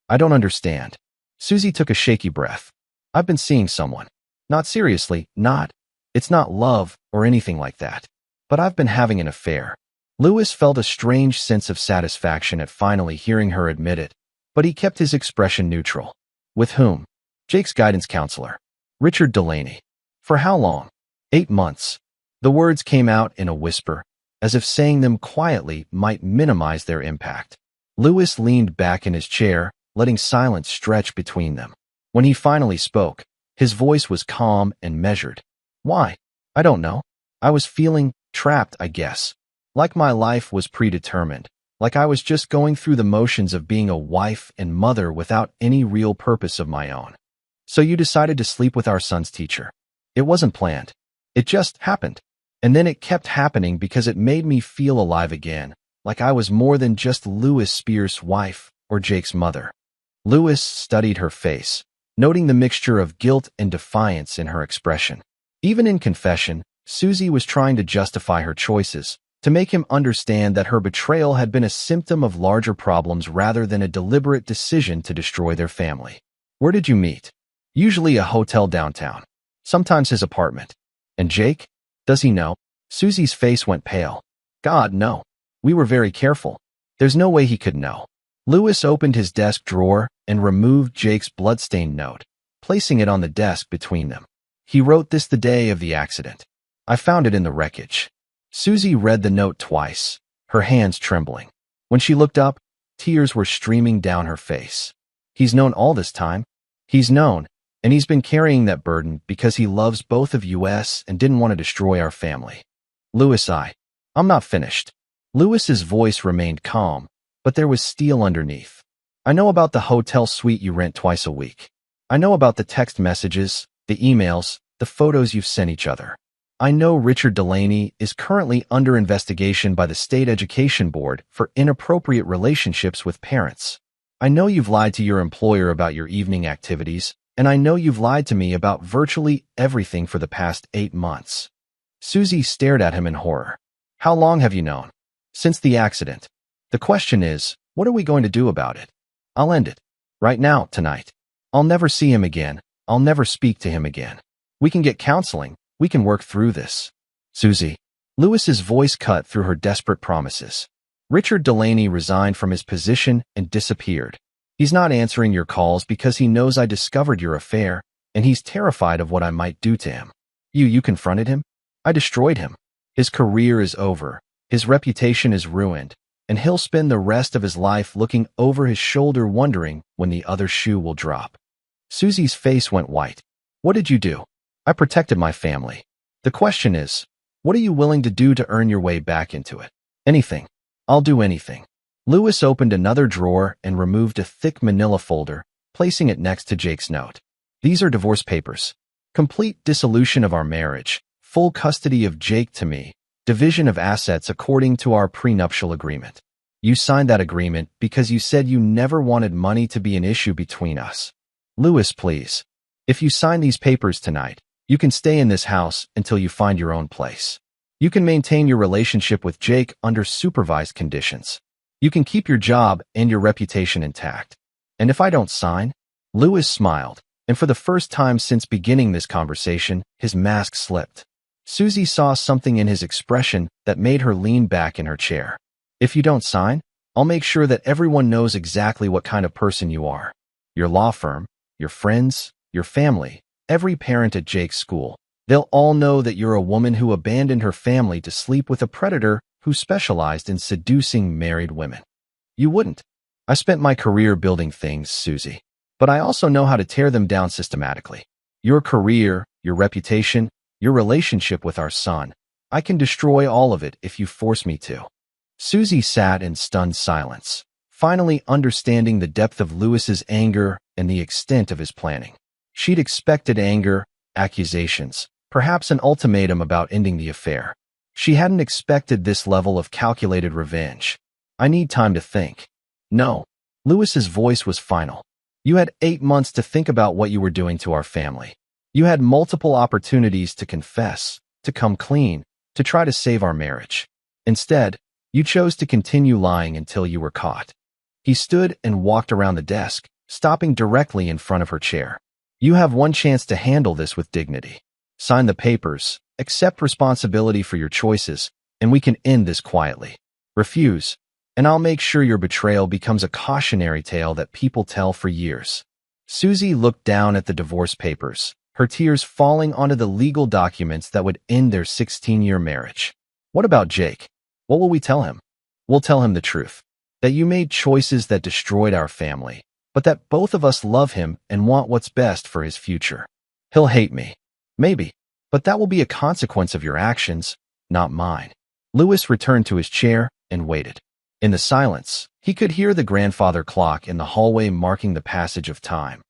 "I don't understand." Susie took a shaky breath. "I've been seeing someone. Not seriously, not. It's not love or anything like that. But I've been having an affair." Lewis felt a strange sense of satisfaction at finally hearing her admit it, but he kept his expression neutral. "With whom?" "Jake's guidance counselor. Richard Delaney." "For how long?" 8 months. The words came out in a whisper, as if saying them quietly might minimize their impact. Lewis leaned back in his chair, letting silence stretch between them. When he finally spoke, his voice was calm and measured. "Why? I don't know. I was feeling trapped, I guess. Like my life was predetermined. Like I was just going through the motions of being a wife and mother without any real purpose of my own." "So you decided to sleep with our son's teacher." "It wasn't planned. It just happened. And then it kept happening because it made me feel alive again, like I was more than just Lewis Spears' wife or Jake's mother." Lewis studied her face, noting the mixture of guilt and defiance in her expression. Even in confession, Susie was trying to justify her choices, to make him understand that her betrayal had been a symptom of larger problems rather than a deliberate decision to destroy their family. "Where did you meet?" "Usually a hotel downtown. Sometimes his apartment." "And Jake? Does he know?" Susie's face went pale. "God, no. We were very careful. There's no way he could know." Lewis opened his desk drawer and removed Jake's bloodstained note, placing it on the desk between them. He wrote this the day of the accident. I found it in the wreckage. Susie read the note twice, her hands trembling. When she looked up, tears were streaming down her face. He's known all this time. He's known, and he's been carrying that burden because he loves both of us and didn't want to destroy our family. Louis, I'm not finished. Louis's voice remained calm, but there was steel underneath. I know about the hotel suite you rent twice a week. I know about the text messages, the emails, the photos you've sent each other. I know Richard Delaney is currently under investigation by the State Education Board for inappropriate relationships with parents. I know you've lied to your employer about your evening activities, and I know you've lied to me about virtually everything for the past 8 months. Susie stared at him in horror. How long have you known? Since the accident. The question is, what are we going to do about it? I'll end it. Right now, tonight. I'll never see him again. I'll never speak to him again. We can get counseling. We can work through this. Susie. Louis's voice cut through her desperate promises. Richard Delaney resigned from his position and disappeared. He's not answering your calls because he knows I discovered your affair, and he's terrified of what I might do to him. You confronted him? I destroyed him. His career is over. His reputation is ruined, and he'll spend the rest of his life looking over his shoulder wondering when the other shoe will drop. Susie's face went white. What did you do? I protected my family. The question is, what are you willing to do to earn your way back into it? Anything. I'll do anything. Louis opened another drawer and removed a thick manila folder, placing it next to Jake's note. These are divorce papers. Complete dissolution of our marriage, full custody of Jake to me, division of assets according to our prenuptial agreement. You signed that agreement because you said you never wanted money to be an issue between us. Louis, please. If you sign these papers tonight, you can stay in this house until you find your own place. You can maintain your relationship with Jake under supervised conditions. You can keep your job and your reputation intact. And if I don't sign? Louis smiled, and for the first time since beginning this conversation, his mask slipped. Susie saw something in his expression that made her lean back in her chair. If you don't sign, I'll make sure that everyone knows exactly what kind of person you are. Your law firm, your friends, your family, every parent at Jake's school. They'll all know that you're a woman who abandoned her family to sleep with a predator who specialized in seducing married women. You wouldn't. I spent my career building things, Susie. But I also know how to tear them down systematically. Your career, your reputation, your relationship with our son. I can destroy all of it if you force me to. Susie sat in stunned silence, finally understanding the depth of Louis's anger and the extent of his planning. She'd expected anger, accusations, perhaps an ultimatum about ending the affair. She hadn't expected this level of calculated revenge. I need time to think. No. Louis's voice was final. You had 8 months to think about what you were doing to our family. You had multiple opportunities to confess, to come clean, to try to save our marriage. Instead, you chose to continue lying until you were caught. He stood and walked around the desk, stopping directly in front of her chair. You have one chance to handle this with dignity. Sign the papers, accept responsibility for your choices, and we can end this quietly. Refuse, and I'll make sure your betrayal becomes a cautionary tale that people tell for years. Susie looked down at the divorce papers, her tears falling onto the legal documents that would end their 16-year marriage. What about Jake? What will we tell him? We'll tell him the truth. That you made choices that destroyed our family, but that both of us love him and want what's best for his future. He'll hate me. Maybe. But that will be a consequence of your actions, not mine. Louis returned to his chair and waited. In the silence, he could hear the grandfather clock in the hallway marking the passage of time,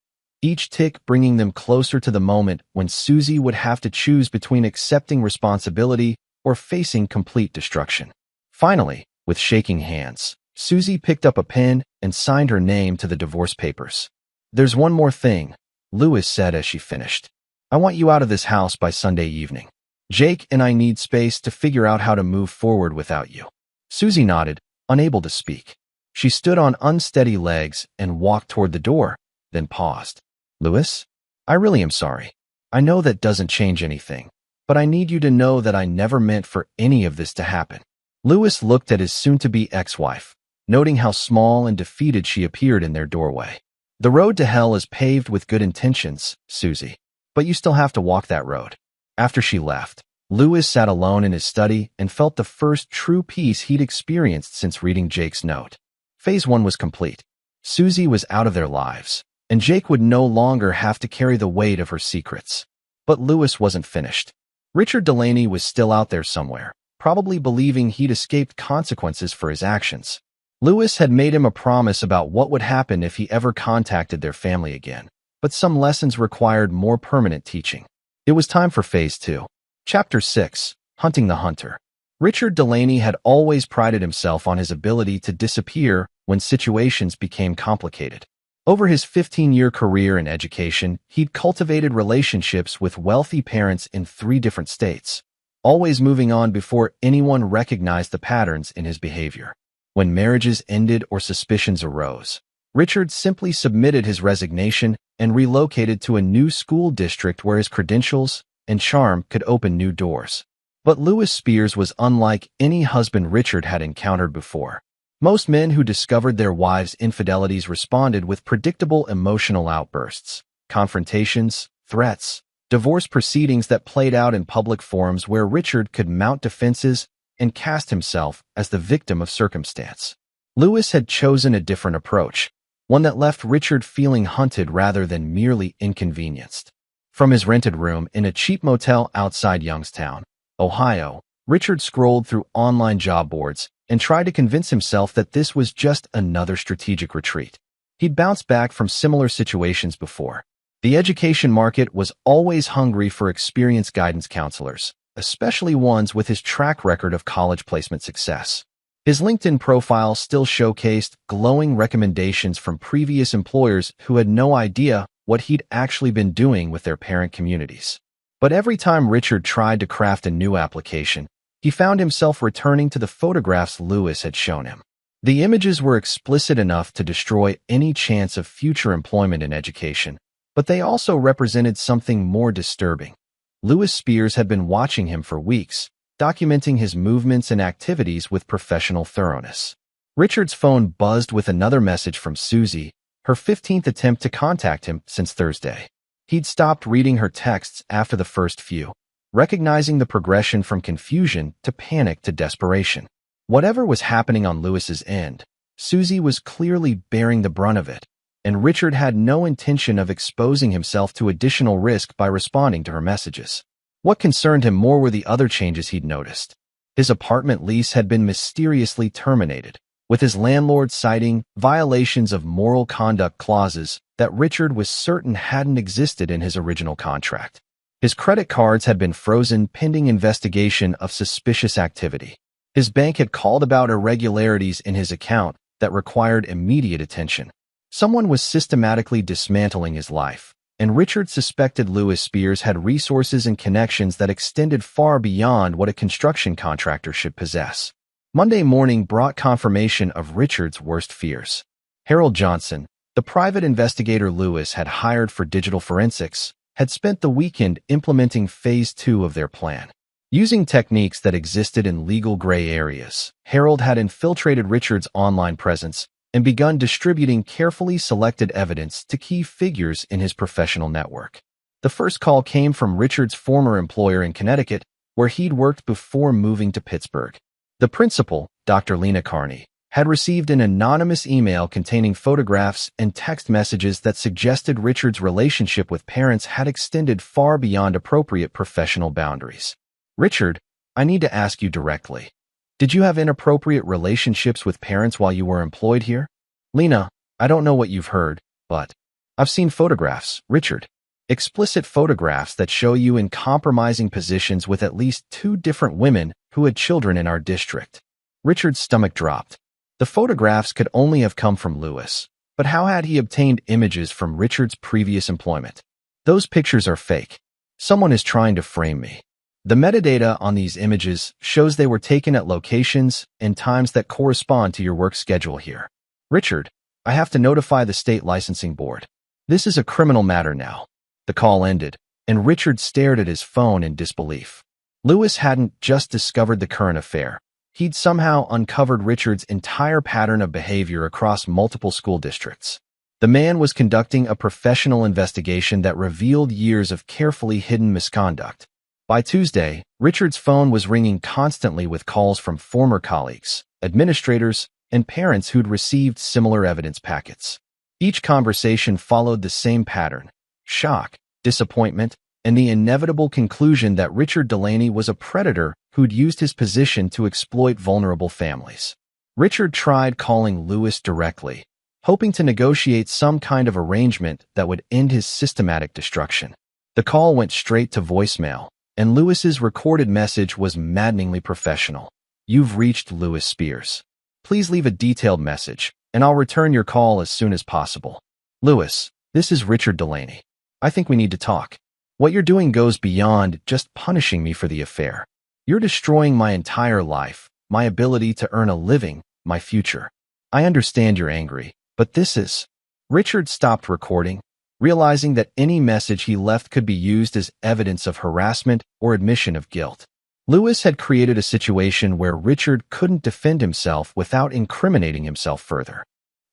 each tick bringing them closer to the moment when Susie would have to choose between accepting responsibility or facing complete destruction. Finally, with shaking hands, Susie picked up a pen and signed her name to the divorce papers. There's one more thing, Louis said as she finished. I want you out of this house by Sunday evening. Jake and I need space to figure out how to move forward without you. Susie nodded, unable to speak. She stood on unsteady legs and walked toward the door, then paused. Louis, I really am sorry. I know that doesn't change anything, but I need you to know that I never meant for any of this to happen. Louis looked at his soon-to-be ex-wife, noting how small and defeated she appeared in their doorway. The road to hell is paved with good intentions, Susie. but you still have to walk that road. After she left, Lewis sat alone in his study and felt the first true peace he'd experienced since reading Jake's note. Phase 1 was complete. Susie was out of their lives, and Jake would no longer have to carry the weight of her secrets. But Lewis wasn't finished. Richard Delaney was still out there somewhere, probably believing he'd escaped consequences for his actions. Lewis had made him a promise about what would happen if he ever contacted their family again, but some lessons required more permanent teaching. It was time for Phase 2. Chapter 6. Hunting the Hunter. Richard Delaney had always prided himself on his ability to disappear when situations became complicated. Over his 15-year career in education, he'd cultivated relationships with wealthy parents in 3 different states, always moving on before anyone recognized the patterns in his behavior. When marriages ended or suspicions arose, Richard simply submitted his resignation and relocated to a new school district where his credentials and charm could open new doors. But Lewis Spears was unlike any husband Richard had encountered before. Most men who discovered their wives' infidelities responded with predictable emotional outbursts, confrontations, threats, divorce proceedings that played out in public forums where Richard could mount defenses and cast himself as the victim of circumstance. Lewis had chosen a different approach, one that left Richard feeling hunted rather than merely inconvenienced. From his rented room in a cheap motel outside Youngstown, Ohio, Richard scrolled through online job boards and tried to convince himself that this was just another strategic retreat. He'd bounced back from similar situations before. The education market was always hungry for experienced guidance counselors, especially ones with his track record of college placement success. His LinkedIn profile still showcased glowing recommendations from previous employers who had no idea what he'd actually been doing with their parent communities. But every time Richard tried to craft a new application, he found himself returning to the photographs Lewis had shown him. The images were explicit enough to destroy any chance of future employment in education, but they also represented something more disturbing. Lewis Spears had been watching him for weeks, documenting his movements and activities with professional thoroughness. Richard's phone buzzed with another message from Susie, her 15th attempt to contact him since Thursday. He'd stopped reading her texts after the first few, recognizing the progression from confusion to panic to desperation. Whatever was happening on Lewis's end, Susie was clearly bearing the brunt of it, and Richard had no intention of exposing himself to additional risk by responding to her messages. What concerned him more were the other changes he'd noticed. His apartment lease had been mysteriously terminated, with his landlord citing violations of moral conduct clauses that Richard was certain hadn't existed in his original contract. His credit cards had been frozen pending investigation of suspicious activity. His bank had called about irregularities in his account that required immediate attention. Someone was systematically dismantling his life, and Richard suspected Lewis Spears had resources and connections that extended far beyond what a construction contractor should possess. Monday morning brought confirmation of Richard's worst fears. Harold Johnson, the private investigator Lewis had hired for digital forensics, had spent the weekend implementing Phase 2 of their plan. Using techniques that existed in legal gray areas, Harold had infiltrated Richard's online presence and begun distributing carefully selected evidence to key figures in his professional network. The first call came from Richard's former employer in Connecticut, where he'd worked before moving to Pittsburgh. The principal, Dr. Lena Carney, had received an anonymous email containing photographs and text messages that suggested Richard's relationship with parents had extended far beyond appropriate professional boundaries. "Richard, I need to ask you directly. Did you have inappropriate relationships with parents while you were employed here?" "Lena, I don't know what you've heard, but I've seen photographs, Richard. Explicit photographs that show you in compromising positions with at least 2 different women who had children in our district." Richard's stomach dropped. The photographs could only have come from Lewis, but how had he obtained images from Richard's previous employment? "Those pictures are fake. Someone is trying to frame me. The metadata on these images shows they were taken at locations and times that correspond to your work schedule here. Richard, I have to notify the state licensing board. This is a criminal matter now." The call ended, and Richard stared at his phone in disbelief. Lewis hadn't just discovered the current affair. He'd somehow uncovered Richard's entire pattern of behavior across multiple school districts. The man was conducting a professional investigation that revealed years of carefully hidden misconduct. By Tuesday, Richard's phone was ringing constantly with calls from former colleagues, administrators, and parents who'd received similar evidence packets. Each conversation followed the same pattern: shock, disappointment, and the inevitable conclusion that Richard Delaney was a predator who'd used his position to exploit vulnerable families. Richard tried calling Lewis directly, hoping to negotiate some kind of arrangement that would end his systematic destruction. The call went straight to voicemail, and Lewis's recorded message was maddeningly professional. "You've reached Lewis Spears. Please leave a detailed message, and I'll return your call as soon as possible. Lewis, this is Richard Delaney. I think we need to talk. What you're doing goes beyond just punishing me for the affair. You're destroying my entire life, my ability to earn a living, my future. I understand you're angry, but this is..." Richard stopped recording, realizing that any message he left could be used as evidence of harassment or admission of guilt. Lewis had created a situation where Richard couldn't defend himself without incriminating himself further.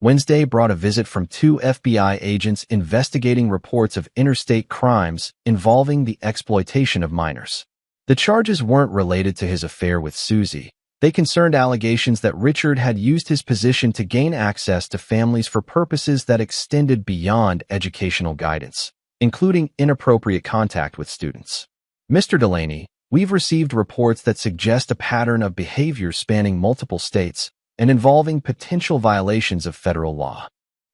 Wednesday brought a visit from 2 FBI agents investigating reports of interstate crimes involving the exploitation of minors. The charges weren't related to his affair with Susie. They concerned allegations that Richard had used his position to gain access to families for purposes that extended beyond educational guidance, including inappropriate contact with students. "Mr. Delaney, we've received reports that suggest a pattern of behavior spanning multiple states and involving potential violations of federal law."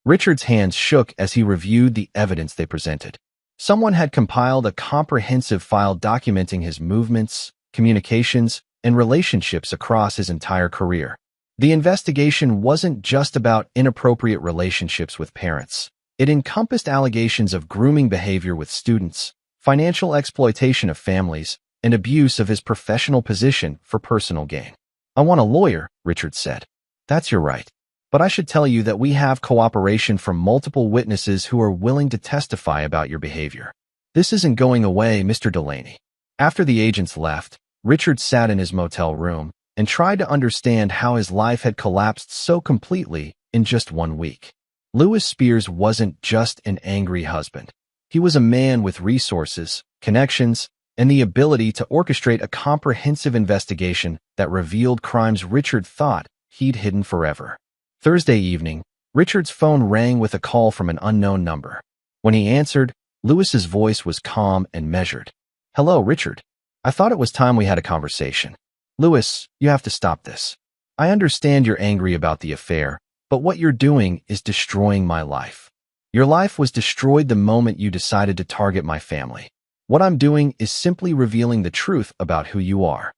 Richard's hands shook as he reviewed the evidence they presented. Someone had compiled a comprehensive file documenting his movements, communications, and relationships across his entire career. The investigation wasn't just about inappropriate relationships with parents. It encompassed allegations of grooming behavior with students, financial exploitation of families, and abuse of his professional position for personal gain. "I want a lawyer," Richard said. "That's your right. But I should tell you that we have cooperation from multiple witnesses who are willing to testify about your behavior. This isn't going away, Mr. Delaney." After the agents left, Richard sat in his motel room and tried to understand how his life had collapsed so completely in just 1 week. Lewis Spears wasn't just an angry husband. He was a man with resources, connections, and the ability to orchestrate a comprehensive investigation that revealed crimes Richard thought he'd hidden forever. Thursday evening, Richard's phone rang with a call from an unknown number. When he answered, Lewis's voice was calm and measured. "Hello, Richard. I thought it was time we had a conversation. Lewis, you have to stop this. I understand you're angry about the affair, but what you're doing is destroying my life. Your life was destroyed the moment you decided to target my family. What I'm doing is simply revealing the truth about who you are.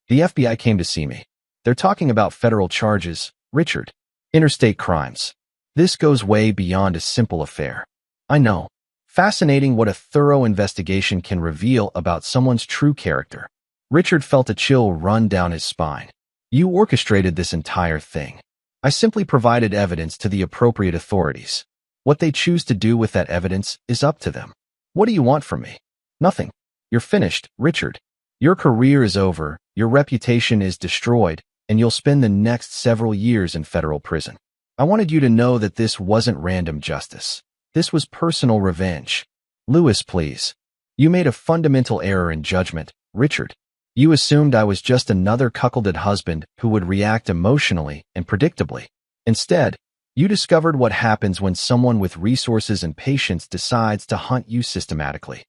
The FBI came to see me. They're talking about federal charges, Richard. Interstate crimes. This goes way beyond a simple affair. I know. Fascinating what a thorough investigation can reveal about someone's true character." Richard felt a chill run down his spine. "You orchestrated this entire thing. I simply provided evidence to the appropriate authorities. What they choose to do with that evidence is up to them. What do you want from me? Nothing. You're finished, Richard. Your career is over, your reputation is destroyed, and you'll spend the next several years in federal prison. I wanted you to know that this wasn't random justice. This was personal revenge. Lewis, please. You made a fundamental error in judgment, Richard. You assumed I was just another cuckolded husband who would react emotionally and predictably. Instead, you discovered what happens when someone with resources and patience decides to hunt you systematically."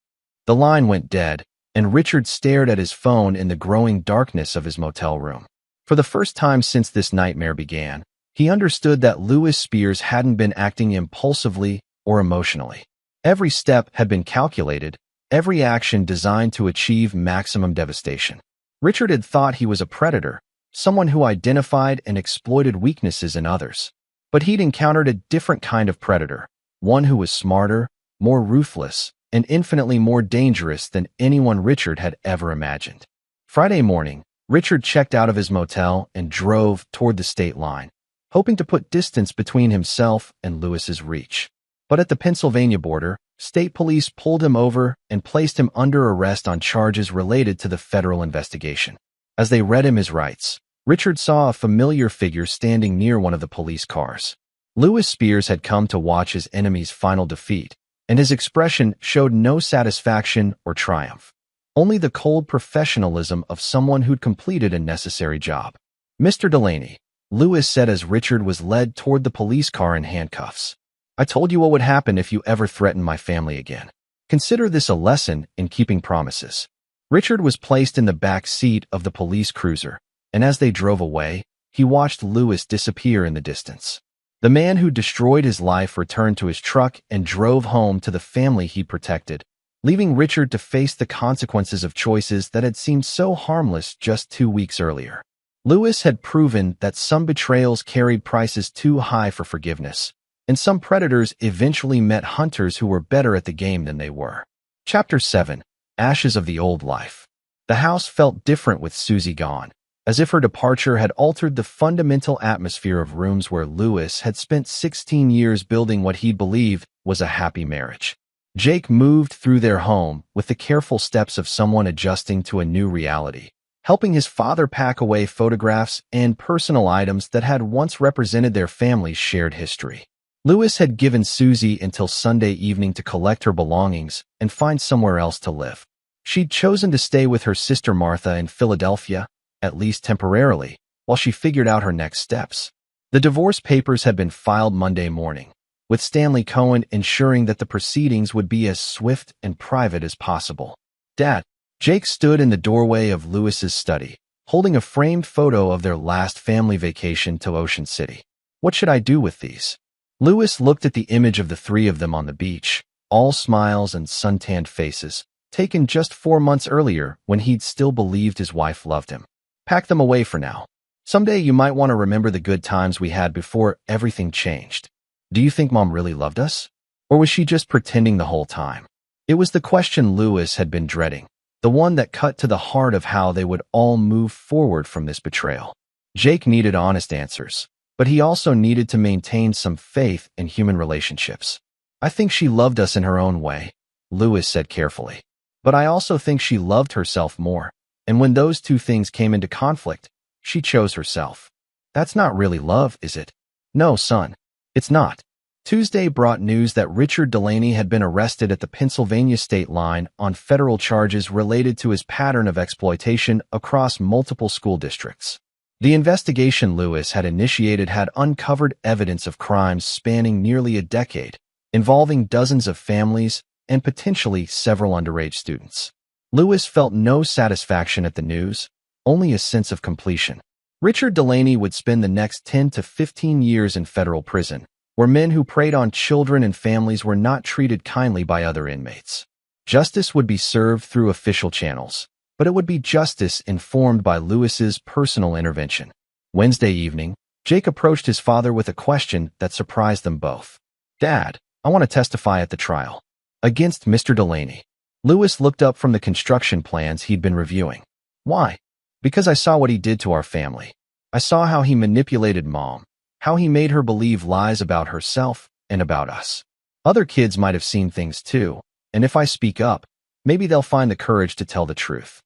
The line went dead, and Richard stared at his phone in the growing darkness of his motel room. For the first time since this nightmare began, he understood that Lewis Spears hadn't been acting impulsively or emotionally. Every step had been calculated, every action designed to achieve maximum devastation. Richard had thought he was a predator, someone who identified and exploited weaknesses in others. But he'd encountered a different kind of predator, one who was smarter, more ruthless, and infinitely more dangerous than anyone Richard had ever imagined. Friday morning, Richard checked out of his motel and drove toward the state line, hoping to put distance between himself and Lewis's reach. But at the Pennsylvania border, state police pulled him over and placed him under arrest on charges related to the federal investigation. As they read him his rights, Richard saw a familiar figure standing near one of the police cars. Lewis Spears had come to watch his enemy's final defeat, and his expression showed no satisfaction or triumph, only the cold professionalism of someone who'd completed a necessary job. "Mr. Delaney," Lewis said as Richard was led toward the police car in handcuffs. "I told you what would happen if you ever threatened my family again. Consider this a lesson in keeping promises." Richard was placed in the back seat of the police cruiser, and as they drove away, he watched Lewis disappear in the distance. The man who destroyed his life returned to his truck and drove home to the family he protected, leaving Richard to face the consequences of choices that had seemed so harmless just 2 weeks earlier. Lewis had proven that some betrayals carried prices too high for forgiveness, and some predators eventually met hunters who were better at the game than they were. Chapter 7. Ashes of the Old Life. The house felt different with Susie gone, as if her departure had altered the fundamental atmosphere of rooms where Lewis had spent 16 years building what he believed was a happy marriage. Jake moved through their home with the careful steps of someone adjusting to a new reality, helping his father pack away photographs and personal items that had once represented their family's shared history. Lewis had given Susie until Sunday evening to collect her belongings and find somewhere else to live. She'd chosen to stay with her sister Martha in Philadelphia, at least temporarily, while she figured out her next steps. The divorce papers had been filed Monday morning, with Stanley Cohen ensuring that the proceedings would be as swift and private as possible. "Dad," Jake stood in the doorway of Lewis's study, holding a framed photo of their last family vacation to Ocean City. "What should I do with these?" Lewis looked at the image of the three of them on the beach, all smiles and suntanned faces, taken just 4 months earlier when he'd still believed his wife loved him. "Pack them away for now. Someday you might want to remember the good times we had before everything changed. Do you think Mom really loved us? Or was she just pretending the whole time?" It was the question Lewis had been dreading, the one that cut to the heart of how they would all move forward from this betrayal. Jake needed honest answers, but he also needed to maintain some faith in human relationships. "I think she loved us in her own way," Lewis said carefully. "But I also think she loved herself more, and when those two things came into conflict, she chose herself." "That's not really love, is it?" "No, son, it's not." Tuesday brought news that Richard Delaney had been arrested at the Pennsylvania state line on federal charges related to his pattern of exploitation across multiple school districts. The investigation Lewis had initiated had uncovered evidence of crimes spanning nearly a decade, involving dozens of families and potentially several underage students. Lewis felt no satisfaction at the news, only a sense of completion. Richard Delaney would spend the next 10 to 15 years in federal prison, where men who preyed on children and families were not treated kindly by other inmates. Justice would be served through official channels, but it would be justice informed by Lewis's personal intervention. Wednesday evening, Jake approached his father with a question that surprised them both. "Dad, I want to testify at the trial. Against Mr. Delaney." Lewis looked up from the construction plans he'd been reviewing. "Why?" "Because I saw what he did to our family. I saw how he manipulated Mom, how he made her believe lies about herself and about us. Other kids might have seen things too, and if I speak up, maybe they'll find the courage to tell the truth."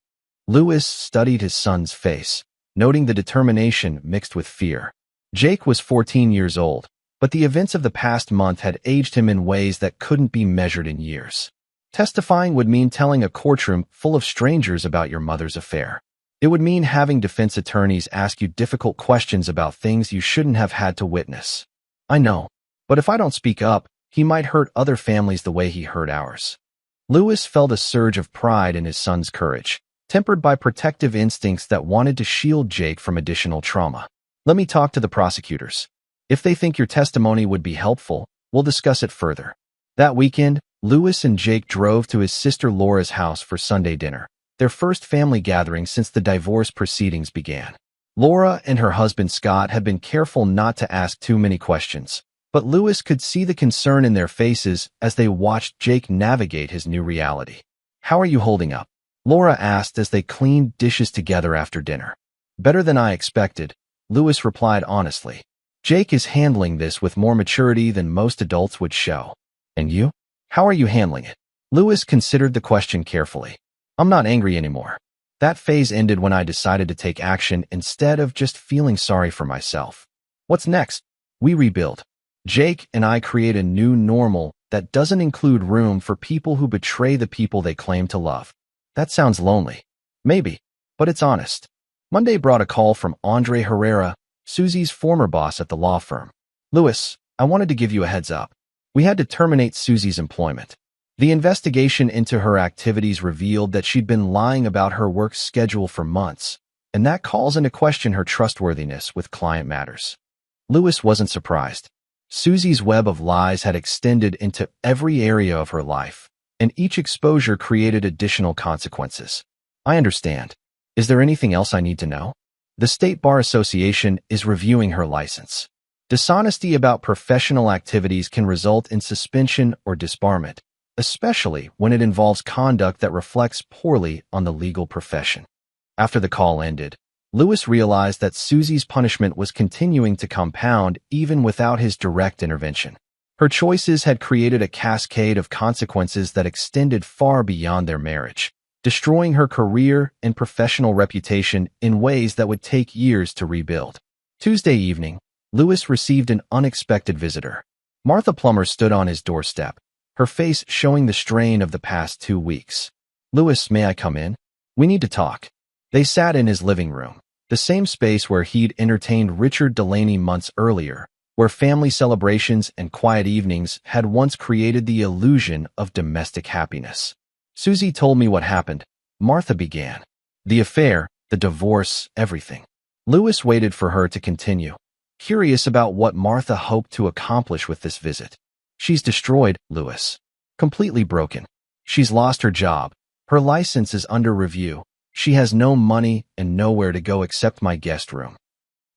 Lewis studied his son's face, noting the determination mixed with fear. Jake was 14 years old, but the events of the past month had aged him in ways that couldn't be measured in years. Testifying would mean telling a courtroom full of strangers about your mother's affair. It would mean having defense attorneys ask you difficult questions about things you shouldn't have had to witness. "I know, but if I don't speak up, he might hurt other families the way he hurt ours." Lewis felt a surge of pride in his son's courage, tempered by protective instincts that wanted to shield Jake from additional trauma. "Let me talk to the prosecutors. If they think your testimony would be helpful, we'll discuss it further." That weekend, Lewis and Jake drove to his sister Laura's house for Sunday dinner, their first family gathering since the divorce proceedings began. Laura and her husband Scott had been careful not to ask too many questions, but Lewis could see the concern in their faces as they watched Jake navigate his new reality. "How are you holding up?" Laura asked as they cleaned dishes together after dinner. "Better than I expected," Lewis replied honestly. "Jake is handling this with more maturity than most adults would show." "And you? How are you handling it?" Lewis considered the question carefully. "I'm not angry anymore. That phase ended when I decided to take action instead of just feeling sorry for myself." "What's next?" "We rebuild. Jake and I create a new normal that doesn't include room for people who betray the people they claim to love. That sounds lonely. Maybe, but it's honest. Monday brought a call from Andre Herrera, Susie's former boss at the law firm. Louis, I wanted to give you a heads up. We had to terminate Susie's employment. The investigation into her activities revealed that she'd been lying about her work schedule for months, and that calls into question her trustworthiness with client matters. Louis wasn't surprised. Susie's web of lies had extended into every area of her life, and each exposure created additional consequences. I understand. Is there anything else I need to know? The State Bar Association is reviewing her license. Dishonesty about professional activities can result in suspension or disbarment, especially when it involves conduct that reflects poorly on the legal profession. After the call ended, Louis realized that Susie's punishment was continuing to compound even without his direct intervention. Her choices had created a cascade of consequences that extended far beyond their marriage, destroying her career and professional reputation in ways that would take years to rebuild. Tuesday evening, Louis received an unexpected visitor. Martha Plummer stood on his doorstep, her face showing the strain of the past 2 weeks. Louis, may I come in? We need to talk. They sat in his living room, the same space where he'd entertained Richard Delaney months earlier, where family celebrations and quiet evenings had once created the illusion of domestic happiness. Susie told me what happened, Martha began. The affair, the divorce, everything. Louis waited for her to continue, curious about what Martha hoped to accomplish with this visit. She's destroyed, Louis. Completely broken. She's lost her job. Her license is under review. She has no money and nowhere to go except my guest room.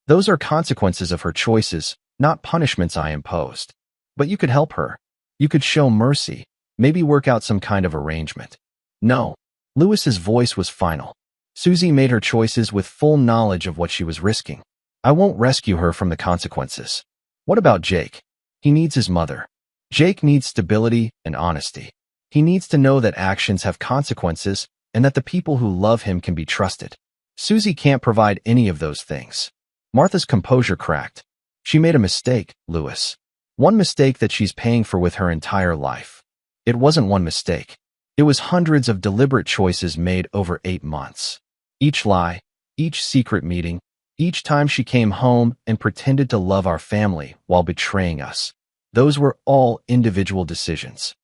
Those are consequences of her choices, not punishments I imposed. But you could help her. You could show mercy, maybe work out some kind of arrangement. No. Louis's voice was final. Susie made her choices with full knowledge of what she was risking. I won't rescue her from the consequences. What about Jake? He needs his mother. Jake needs stability and honesty. He needs to know that actions have consequences and that the people who love him can be trusted. Susie can't provide any of those things. Martha's composure cracked. She made a mistake, Louis. One mistake that she's paying for with her entire life. It wasn't one mistake. It was hundreds of deliberate choices made over 8 months. Each lie, each secret meeting, each time she came home and pretended to love our family while betraying us. Those were all individual decisions.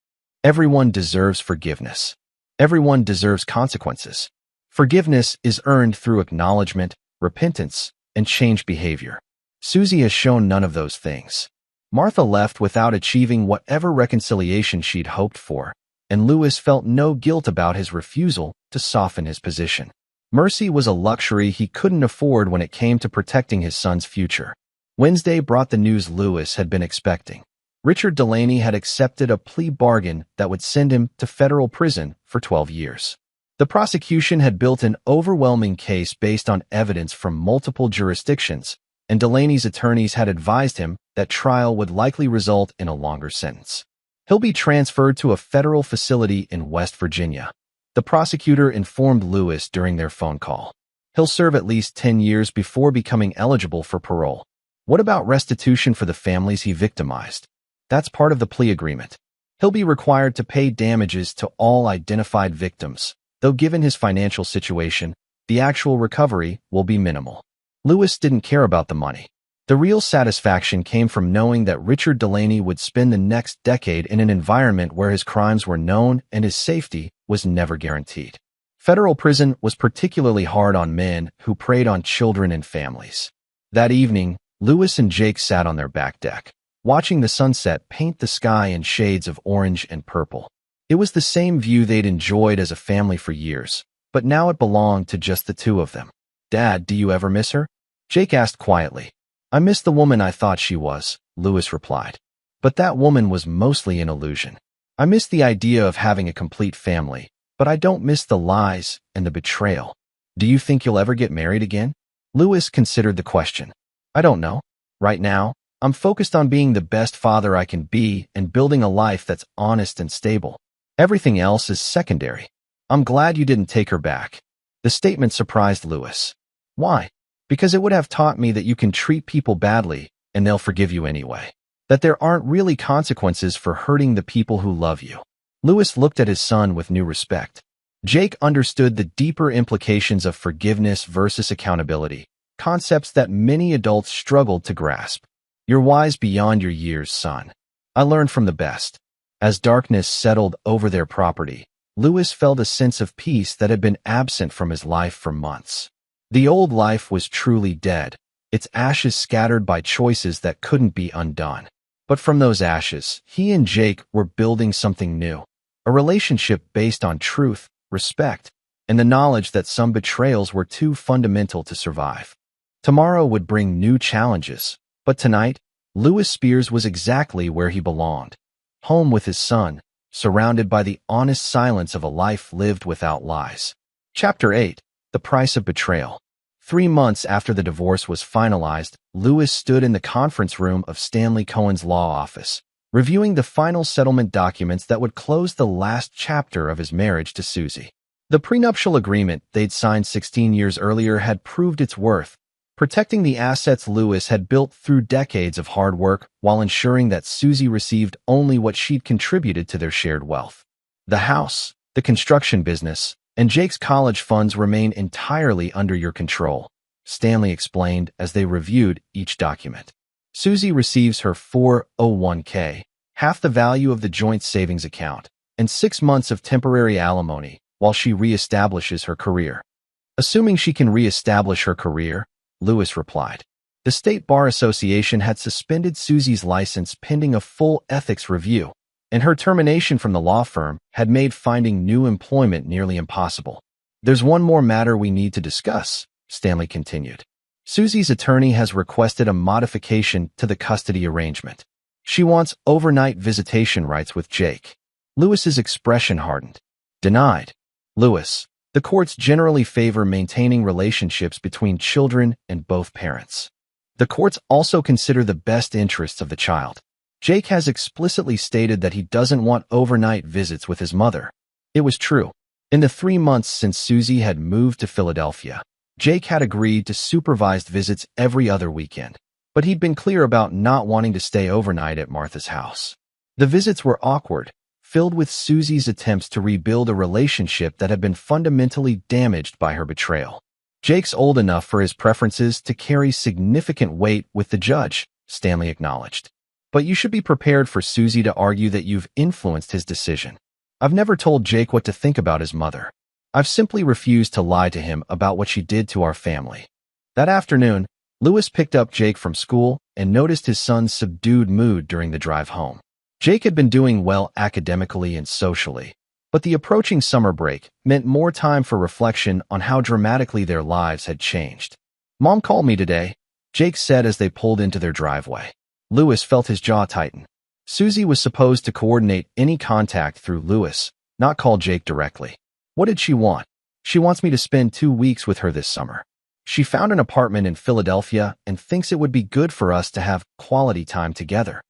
Everyone deserves forgiveness. Everyone deserves consequences. Forgiveness is earned through acknowledgement, repentance, and changed behavior. Susie has shown none of those things. Martha left without achieving whatever reconciliation she'd hoped for, and Louis felt no guilt about his refusal to soften his position. Mercy was a luxury he couldn't afford when it came to protecting his son's future. Wednesday brought the news Louis had been expecting. Richard Delaney had accepted a plea bargain that would send him to federal prison for 12 years. The prosecution had built an overwhelming case based on evidence from multiple jurisdictions, and Delaney's attorneys had advised him that trial would likely result in a longer sentence. He'll be transferred to a federal facility in West Virginia. The prosecutor informed Louis during their phone call. He'll serve at least 10 years before becoming eligible for parole. What about restitution for the families he victimized? That's part of the plea agreement. He'll be required to pay damages to all identified victims, though given his financial situation, the actual recovery will be minimal. Louis didn't care about the money. The real satisfaction came from knowing that Richard Delaney would spend the next decade in an environment where his crimes were known and his safety was never guaranteed. Federal prison was particularly hard on men who preyed on children and families. That evening, Louis and Jake sat on their back deck, watching the sunset paint the sky in shades of orange and purple. It was the same view they'd enjoyed as a family for years, but now it belonged to just the two of them. Dad, do you ever miss her? Jake asked quietly. I miss the woman I thought she was, Louis replied. But that woman was mostly an illusion. I miss the idea of having a complete family, but I don't miss the lies and the betrayal. Do you think you'll ever get married again? Louis considered the question. I don't know. Right now, I'm focused on being the best father I can be and building a life that's honest and stable. Everything else is secondary. I'm glad you didn't take her back. The statement surprised Louis. Why? Because it would have taught me that you can treat people badly and they'll forgive you anyway. that there aren't really consequences for hurting the people who love you. Louis looked at his son with new respect. Jake understood the deeper implications of forgiveness versus accountability, concepts that many adults struggled to grasp. You're wise beyond your years, son. I learned from the best. As darkness settled over their property, Louis felt a sense of peace that had been absent from his life for months. The old life was truly dead, its ashes scattered by choices that couldn't be undone. But from those ashes, he and Jake were building something new, a relationship based on truth, respect, and the knowledge that some betrayals were too fundamental to survive. Tomorrow would bring new challenges, but tonight, Louis Spears was exactly where he belonged, home with his son, surrounded by the honest silence of a life lived without lies. Chapter 8. The Price of Betrayal. 3 months after the divorce was finalized, Louis stood in the conference room of Stanley Cohen's law office, reviewing the final settlement documents that would close the last chapter of his marriage to Susie. The prenuptial agreement they'd signed 16 years earlier had proved its worth, protecting the assets Louis had built through decades of hard work while ensuring that Susie received only what she'd contributed to their shared wealth. The house, the construction business, and Jake's college funds remain entirely under your control, Stanley explained as they reviewed each document. Susie receives her 401k, half the value of the joint savings account, and 6 months of temporary alimony while she reestablishes her career. Assuming she can reestablish her career, Louis replied. The State Bar Association had suspended Susie's license pending a full ethics review, and her termination from the law firm had made finding new employment nearly impossible. There's one more matter we need to discuss, Stanley continued. Susie's attorney has requested a modification to the custody arrangement. She wants overnight visitation rights with Jake. Louis's expression hardened. Denied. Louis, the courts generally favor maintaining relationships between children and both parents. The courts also consider the best interests of the child. Jake has explicitly stated that he doesn't want overnight visits with his mother. It was true. In the 3 months since Susie had moved to Philadelphia, Jake had agreed to supervised visits every other weekend, but he'd been clear about not wanting to stay overnight at Martha's house. The visits were awkward, filled with Susie's attempts to rebuild a relationship that had been fundamentally damaged by her betrayal. Jake's old enough for his preferences to carry significant weight with the judge, Stanley acknowledged. But you should be prepared for Susie to argue that you've influenced his decision. I've never told Jake what to think about his mother. I've simply refused to lie to him about what she did to our family. That afternoon, Louis picked up Jake from school and noticed his son's subdued mood during the drive home. Jake had been doing well academically and socially, but the approaching summer break meant more time for reflection on how dramatically their lives had changed. Mom called me today, Jake said as they pulled into their driveway. Louis felt his jaw tighten. Susie was supposed to coordinate any contact through Louis, not call Jake directly. What did she want? She wants me to spend 2 weeks with her this summer. She found an apartment in Philadelphia and thinks it would be good for us to have quality time together.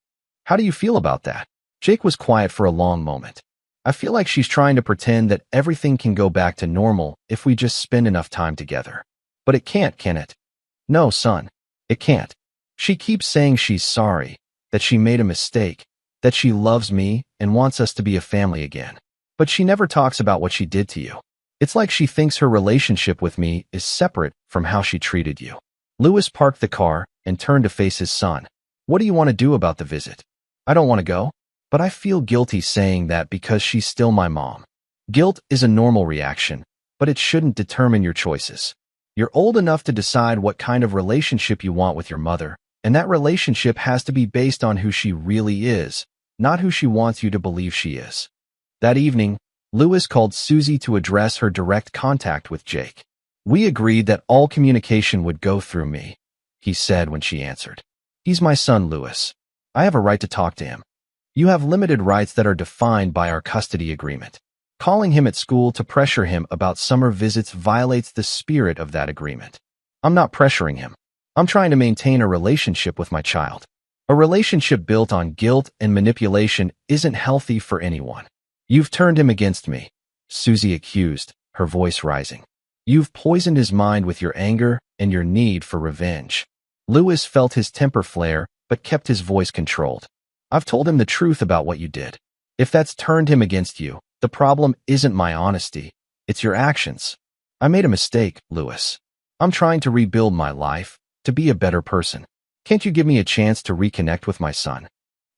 How do you feel about that? Jake was quiet for a long moment. I feel like she's trying to pretend that everything can go back to normal if we just spend enough time together. But it can't, can it? No, son. It can't. She keeps saying she's sorry, that she made a mistake, that she loves me and wants us to be a family again. But she never talks about what she did to you. It's like she thinks her relationship with me is separate from how she treated you. Louis parked the car and turned to face his son. What do you want to do about the visit? I don't want to go, but I feel guilty saying that because she's still my mom. Guilt is a normal reaction, but it shouldn't determine your choices. You're old enough to decide what kind of relationship you want with your mother, and that relationship has to be based on who she really is, not who she wants you to believe she is. That evening, Louis called Susie to address her direct contact with Jake. We agreed that all communication would go through me, he said when she answered. He's my son, Louis. I have a right to talk to him. You have limited rights that are defined by our custody agreement. Calling him at school to pressure him about summer visits violates the spirit of that agreement. I'm not pressuring him. I'm trying to maintain a relationship with my child. A relationship built on guilt and manipulation isn't healthy for anyone. You've turned him against me, Susie accused, her voice rising. You've poisoned his mind with your anger and your need for revenge. Louis felt his temper flare but kept his voice controlled. I've told him the truth about what you did. If that's turned him against you, the problem isn't my honesty, it's your actions. I made a mistake, Lewis. I'm trying to rebuild my life, to be a better person. Can't you give me a chance to reconnect with my son?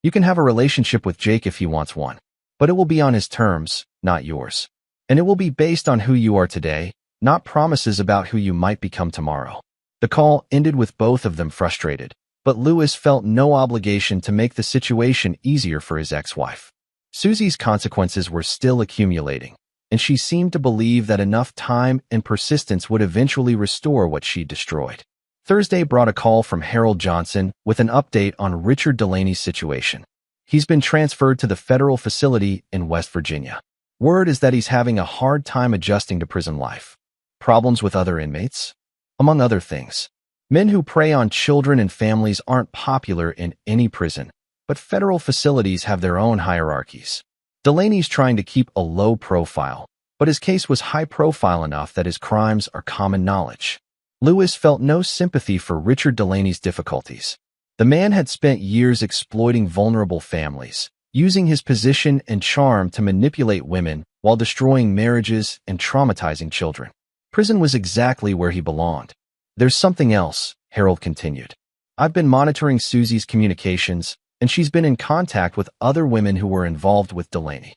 You can have a relationship with Jake if he wants one, but it will be on his terms, not yours. And it will be based on who you are today, not promises about who you might become tomorrow. The call ended with both of them frustrated, but Lewis felt no obligation to make the situation easier for his ex-wife. Susie's consequences were still accumulating, and she seemed to believe that enough time and persistence would eventually restore what she'd destroyed. Thursday brought a call from Harold Johnson with an update on Richard Delaney's situation. He's been transferred to the federal facility in West Virginia. Word is that he's having a hard time adjusting to prison life. Problems with other inmates? Among other things. Men who prey on children and families aren't popular in any prison, but federal facilities have their own hierarchies. Delaney's trying to keep a low profile, but his case was high profile enough that his crimes are common knowledge. Lewis felt no sympathy for Richard Delaney's difficulties. The man had spent years exploiting vulnerable families, using his position and charm to manipulate women while destroying marriages and traumatizing children. Prison was exactly where he belonged. There's something else, Harold continued. I've been monitoring Susie's communications, and she's been in contact with other women who were involved with Delaney.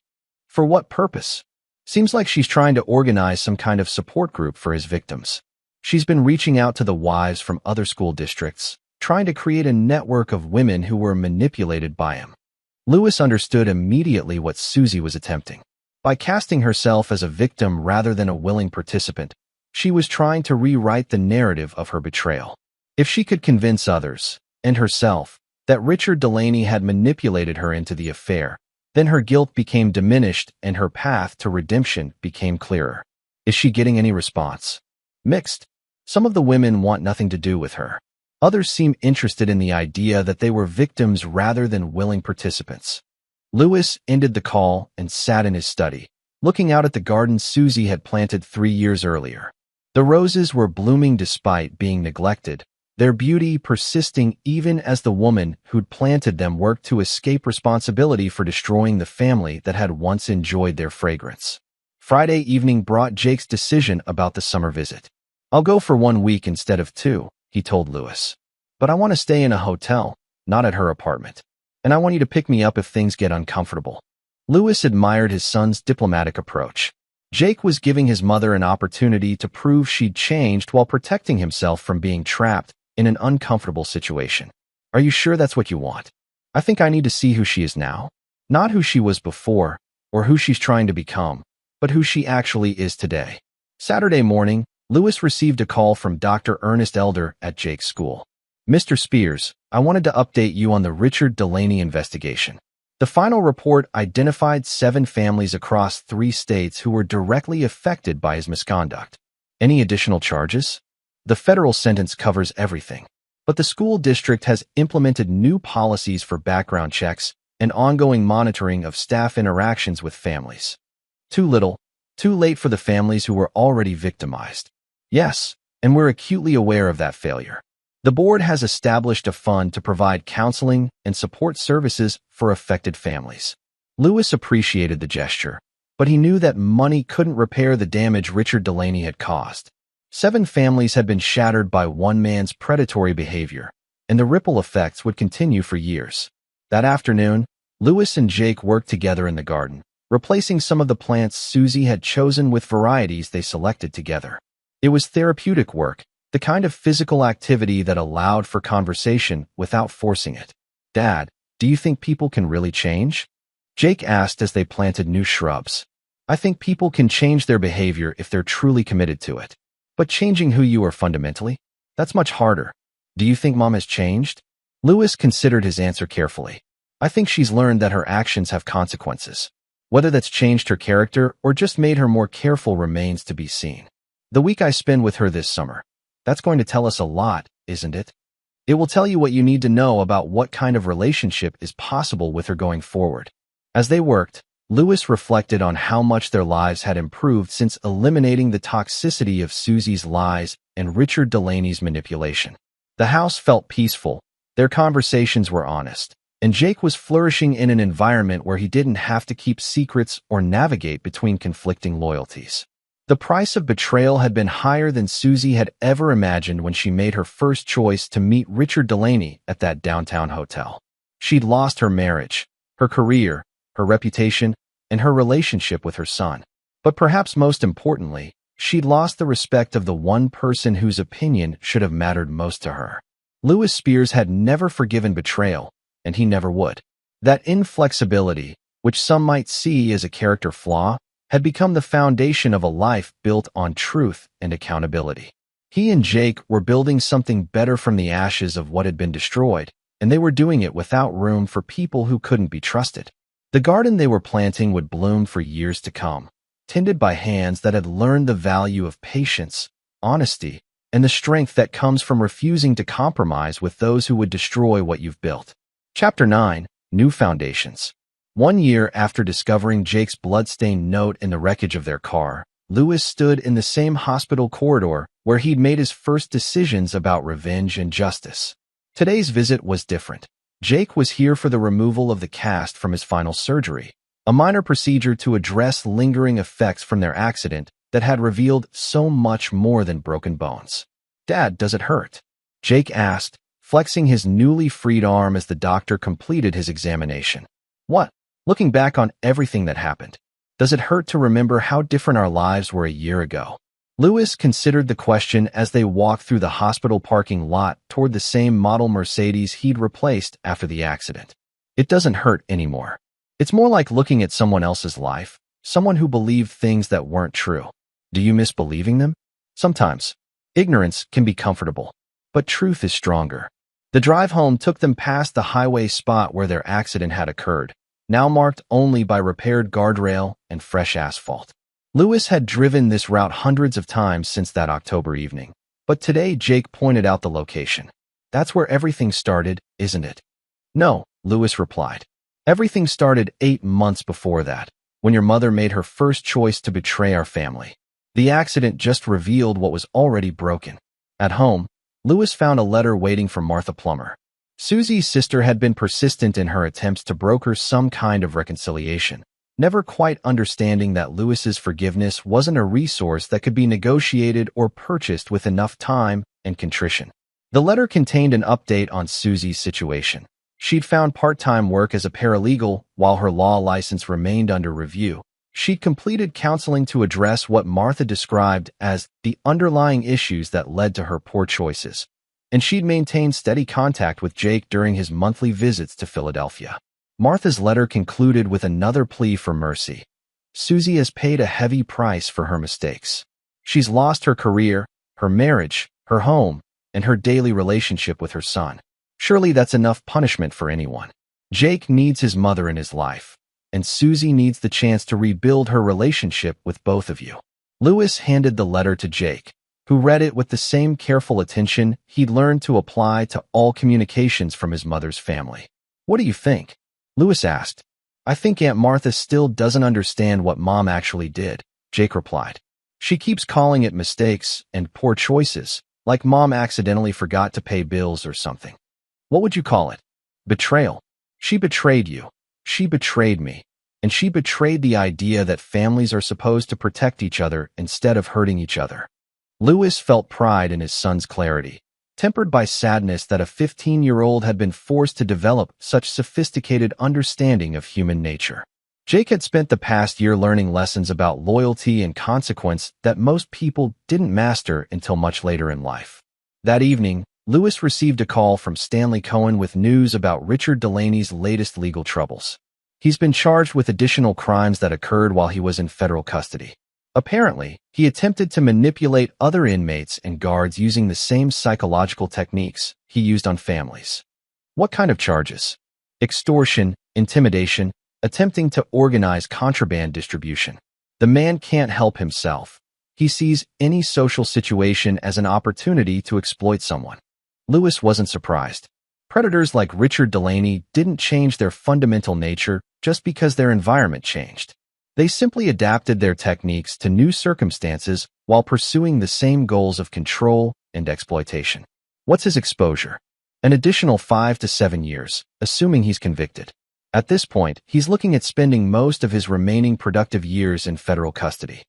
For what purpose? Seems like she's trying to organize some kind of support group for his victims. She's been reaching out to the wives from other school districts, trying to create a network of women who were manipulated by him. Lewis understood immediately what Susie was attempting. By casting herself as a victim rather than a willing participant, she was trying to rewrite the narrative of her betrayal. If she could convince others, and herself, that Richard Delaney had manipulated her into the affair, then her guilt became diminished and her path to redemption became clearer. Is she getting any response? Mixed. Some of the women want nothing to do with her. Others seem interested in the idea that they were victims rather than willing participants. Lewis ended the call and sat in his study, looking out at the garden Susie had planted 3 years earlier. The roses were blooming despite being neglected, their beauty persisting even as the woman who'd planted them worked to escape responsibility for destroying the family that had once enjoyed their fragrance. Friday evening brought Jake's decision about the summer visit. I'll go for 1 week instead of 2, he told Lewis. But I want to stay in a hotel, not at her apartment. And I want you to pick me up if things get uncomfortable. Lewis admired his son's diplomatic approach. Jake was giving his mother an opportunity to prove she'd changed while protecting himself from being trapped in an uncomfortable situation. Are you sure that's what you want? I think I need to see who she is now. Not who she was before, or who she's trying to become, but who she actually is today. Saturday morning, Lewis received a call from Dr. Ernest Elder at Jake's school. Mr. Spears, I wanted to update you on the Richard Delaney investigation. The final report identified 7 families across 3 states who were directly affected by his misconduct. Any additional charges? The federal sentence covers everything, but the school district has implemented new policies for background checks and ongoing monitoring of staff interactions with families. Too little, too late for the families who were already victimized. Yes, and we're acutely aware of that failure. The board has established a fund to provide counseling and support services for affected families. Lewis appreciated the gesture, but he knew that money couldn't repair the damage Richard Delaney had caused. 7 families had been shattered by one man's predatory behavior, and the ripple effects would continue for years. That afternoon, Lewis and Jake worked together in the garden, replacing some of the plants Susie had chosen with varieties they selected together. It was therapeutic work, the kind of physical activity that allowed for conversation without forcing it. Dad, do you think people can really change? Jake asked as they planted new shrubs. I think people can change their behavior if they're truly committed to it. But changing who you are fundamentally? That's much harder. Do you think Mom has changed? Lewis considered his answer carefully. I think she's learned that her actions have consequences. Whether that's changed her character or just made her more careful remains to be seen. The week I spend with her this summer, that's going to tell us a lot, isn't it? It will tell you what you need to know about what kind of relationship is possible with her going forward. As they worked, Lewis reflected on how much their lives had improved since eliminating the toxicity of Susie's lies and Richard Delaney's manipulation. The house felt peaceful, Their conversations were honest, and Jake was flourishing in an environment where he didn't have to keep secrets or navigate between conflicting loyalties. The price of betrayal had been higher than Susie had ever imagined when she made her first choice to meet Richard Delaney at that downtown hotel. She'd lost her marriage, her career, her reputation, and her relationship with her son. But perhaps most importantly, she'd lost the respect of the one person whose opinion should have mattered most to her. Lewis Spears had never forgiven betrayal, and he never would. That inflexibility, which some might see as a character flaw, had become the foundation of a life built on truth and accountability. He and Jake were building something better from the ashes of what had been destroyed, and they were doing it without room for people who couldn't be trusted. The garden they were planting would bloom for years to come, tended by hands that had learned the value of patience, honesty, and the strength that comes from refusing to compromise with those who would destroy what you've built. Chapter 9. New Foundations. 1 year after discovering Jake's blood-stained note in the wreckage of their car, Lewis stood in the same hospital corridor where he'd made his first decisions about revenge and justice. Today's visit was different. Jake was here for the removal of the cast from his final surgery, a minor procedure to address lingering effects from their accident that had revealed so much more than broken bones. "Dad, does it hurt?" Jake asked, flexing his newly freed arm as the doctor completed his examination. "What? Looking back on everything that happened, does it hurt to remember how different our lives were a year ago?" Lewis considered the question as they walked through the hospital parking lot toward the same model Mercedes he'd replaced after the accident. "It doesn't hurt anymore. It's more like looking at someone else's life, someone who believed things that weren't true. Do you miss believing them?" "Sometimes. Ignorance can be comfortable, but truth is stronger." The drive home took them past the highway spot where their accident had occurred, now marked only by repaired guardrail and fresh asphalt. Lewis had driven this route hundreds of times since that October evening, but today Jake pointed out the location. "That's where everything started, isn't it?" "No," Lewis replied. "Everything started 8 months before that, when your mother made her first choice to betray our family. The accident just revealed what was already broken." At home, Lewis found a letter waiting for Martha Plummer. Susie's sister had been persistent in her attempts to broker some kind of reconciliation, never quite understanding that Lewis's forgiveness wasn't a resource that could be negotiated or purchased with enough time and contrition. The letter contained an update on Susie's situation. She'd found part-time work as a paralegal while her law license remained under review. She'd completed counseling to address what Martha described as the underlying issues that led to her poor choices, and she'd maintained steady contact with Jake during his monthly visits to Philadelphia. Martha's letter concluded with another plea for mercy. "Susie has paid a heavy price for her mistakes. She's lost her career, her marriage, her home, and her daily relationship with her son. Surely that's enough punishment for anyone. Jake needs his mother in his life, and Susie needs the chance to rebuild her relationship with both of you." Lewis handed the letter to Jake, who read it with the same careful attention he'd learned to apply to all communications from his mother's family. "What do you think?" Lewis asked. "I think Aunt Martha still doesn't understand what Mom actually did," Jake replied. "She keeps calling it mistakes and poor choices, like Mom accidentally forgot to pay bills or something." "What would you call it?" "Betrayal. She betrayed you. She betrayed me. And she betrayed the idea that families are supposed to protect each other instead of hurting each other." Lewis felt pride in his son's clarity, tempered by sadness that a 15-year-old had been forced to develop such sophisticated understanding of human nature. Jake had spent the past year learning lessons about loyalty and consequence that most people didn't master until much later in life. That evening, Lewis received a call from Stanley Cohen with news about Richard Delaney's latest legal troubles. He's been charged with additional crimes that occurred while he was in federal custody. Apparently, he attempted to manipulate other inmates and guards using the same psychological techniques he used on families. "What kind of charges?" "Extortion, intimidation, attempting to organize contraband distribution." The man can't help himself. He sees any social situation as an opportunity to exploit someone. Lewis wasn't surprised. Predators like Richard Delaney didn't change their fundamental nature just because their environment changed. They simply adapted their techniques to new circumstances while pursuing the same goals of control and exploitation. "What's his exposure?" An additional 5 to 7 years, assuming he's convicted. At this point, he's looking at spending most of his remaining productive years in federal custody.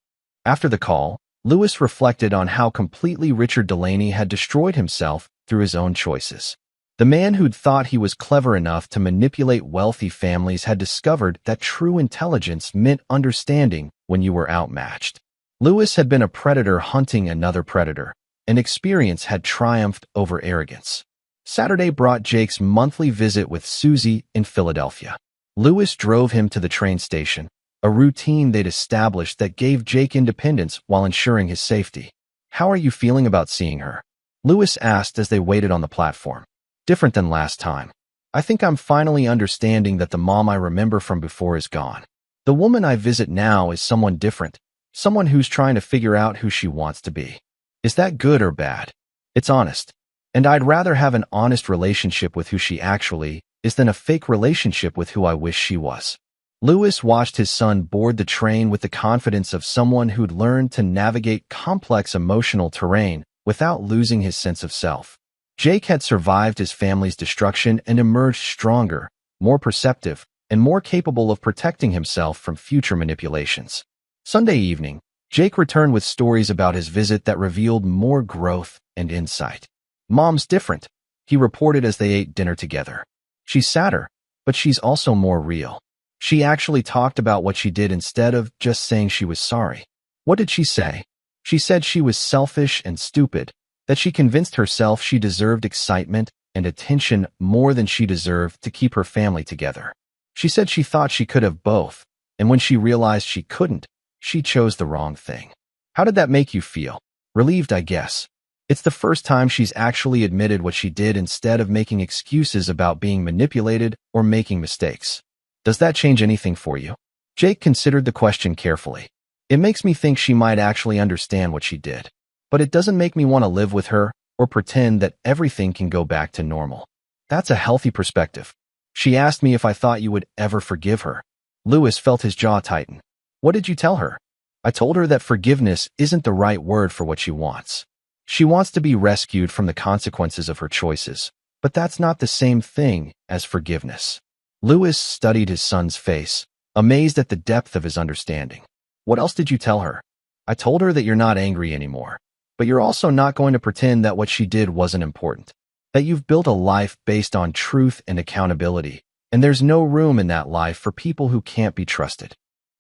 After the call, Lewis reflected on how completely Richard Delaney had destroyed himself through his own choices. The man who'd thought he was clever enough to manipulate wealthy families had discovered that true intelligence meant understanding when you were outmatched. Lewis had been a predator hunting another predator, and experience had triumphed over arrogance. Saturday brought Jake's monthly visit with Susie in Philadelphia. Lewis drove him to the train station, a routine they'd established that gave Jake independence while ensuring his safety. "How are you feeling about seeing her?" Lewis asked as they waited on the platform. "Different than last time. I think I'm finally understanding that the mom I remember from before is gone. The woman I visit now is someone different, someone who's trying to figure out who she wants to be." "Is that good or bad?" "It's honest. And I'd rather have an honest relationship with who she actually is than a fake relationship with who I wish she was." Lewis watched his son board the train with the confidence of someone who'd learned to navigate complex emotional terrain without losing his sense of self. Jake had survived his family's destruction and emerged stronger, more perceptive, and more capable of protecting himself from future manipulations. Sunday evening, Jake returned with stories about his visit that revealed more growth and insight. "Mom's different," he reported as they ate dinner together. "She's sadder, but she's also more real. She actually talked about what she did instead of just saying she was sorry." "What did she say?" "She said she was selfish and stupid, that she convinced herself she deserved excitement and attention more than she deserved to keep her family together. She said she thought she could have both, and when she realized she couldn't, she chose the wrong thing." "How did that make you feel?" "Relieved, I guess. It's the first time she's actually admitted what she did instead of making excuses about being manipulated or making mistakes." "Does that change anything for you?" Jake considered the question carefully. "It makes me think she might actually understand what she did. But it doesn't make me want to live with her or pretend that everything can go back to normal." "That's a healthy perspective." "She asked me if I thought you would ever forgive her." Lewis felt his jaw tighten. "What did you tell her?" "I told her that forgiveness isn't the right word for what she wants. She wants to be rescued from the consequences of her choices, but that's not the same thing as forgiveness." Lewis studied his son's face, amazed at the depth of his understanding. "What else did you tell her?" "I told her that you're not angry anymore, but you're also not going to pretend that what she did wasn't important, that you've built a life based on truth and accountability, and there's no room in that life for people who can't be trusted."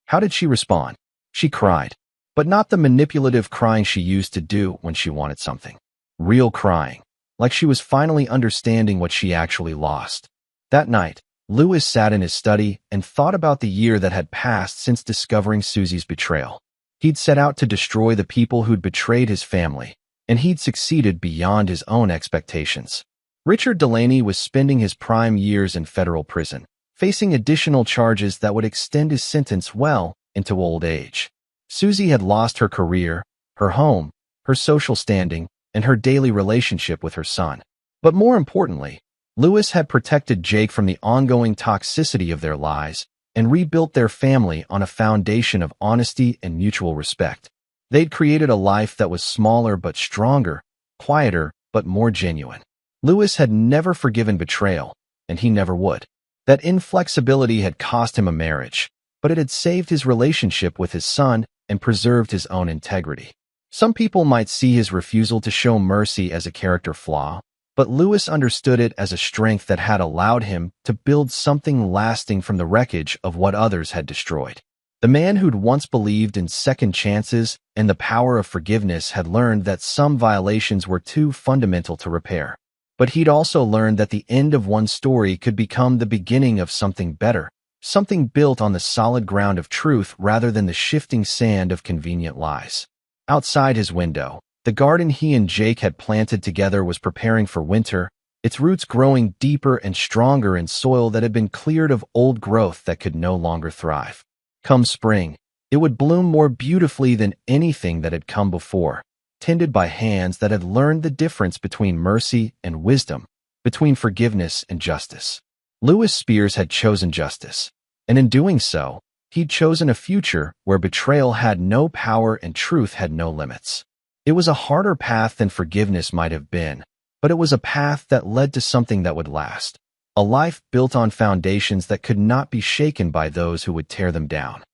"How did she respond?" "She cried, but not the manipulative crying she used to do when she wanted something. Real crying, like she was finally understanding what she actually lost." That night, Lewis sat in his study and thought about the year that had passed since discovering Susie's betrayal. He'd set out to destroy the people who'd betrayed his family, and he'd succeeded beyond his own expectations. Richard Delaney was spending his prime years in federal prison, facing additional charges that would extend his sentence well into old age. Susie had lost her career, her home, her social standing, and her daily relationship with her son. But more importantly, Lewis had protected Jake from the ongoing toxicity of their lies and rebuilt their family on a foundation of honesty and mutual respect. They'd created a life that was smaller but stronger, quieter but more genuine. Lewis had never forgiven betrayal, and he never would. That inflexibility had cost him a marriage, but it had saved his relationship with his son and preserved his own integrity. Some people might see his refusal to show mercy as a character flaw, but Lewis understood it as a strength that had allowed him to build something lasting from the wreckage of what others had destroyed. The man who'd once believed in second chances and the power of forgiveness had learned that some violations were too fundamental to repair. But he'd also learned that the end of one story could become the beginning of something better, something built on the solid ground of truth rather than the shifting sand of convenient lies. Outside his window, the garden he and Jake had planted together was preparing for winter, its roots growing deeper and stronger in soil that had been cleared of old growth that could no longer thrive. Come spring, it would bloom more beautifully than anything that had come before, tended by hands that had learned the difference between mercy and wisdom, between forgiveness and justice. Lewis Spears had chosen justice, and in doing so, he'd chosen a future where betrayal had no power and truth had no limits. It was a harder path than forgiveness might have been, but it was a path that led to something that would last. A life built on foundations that could not be shaken by those who would tear them down.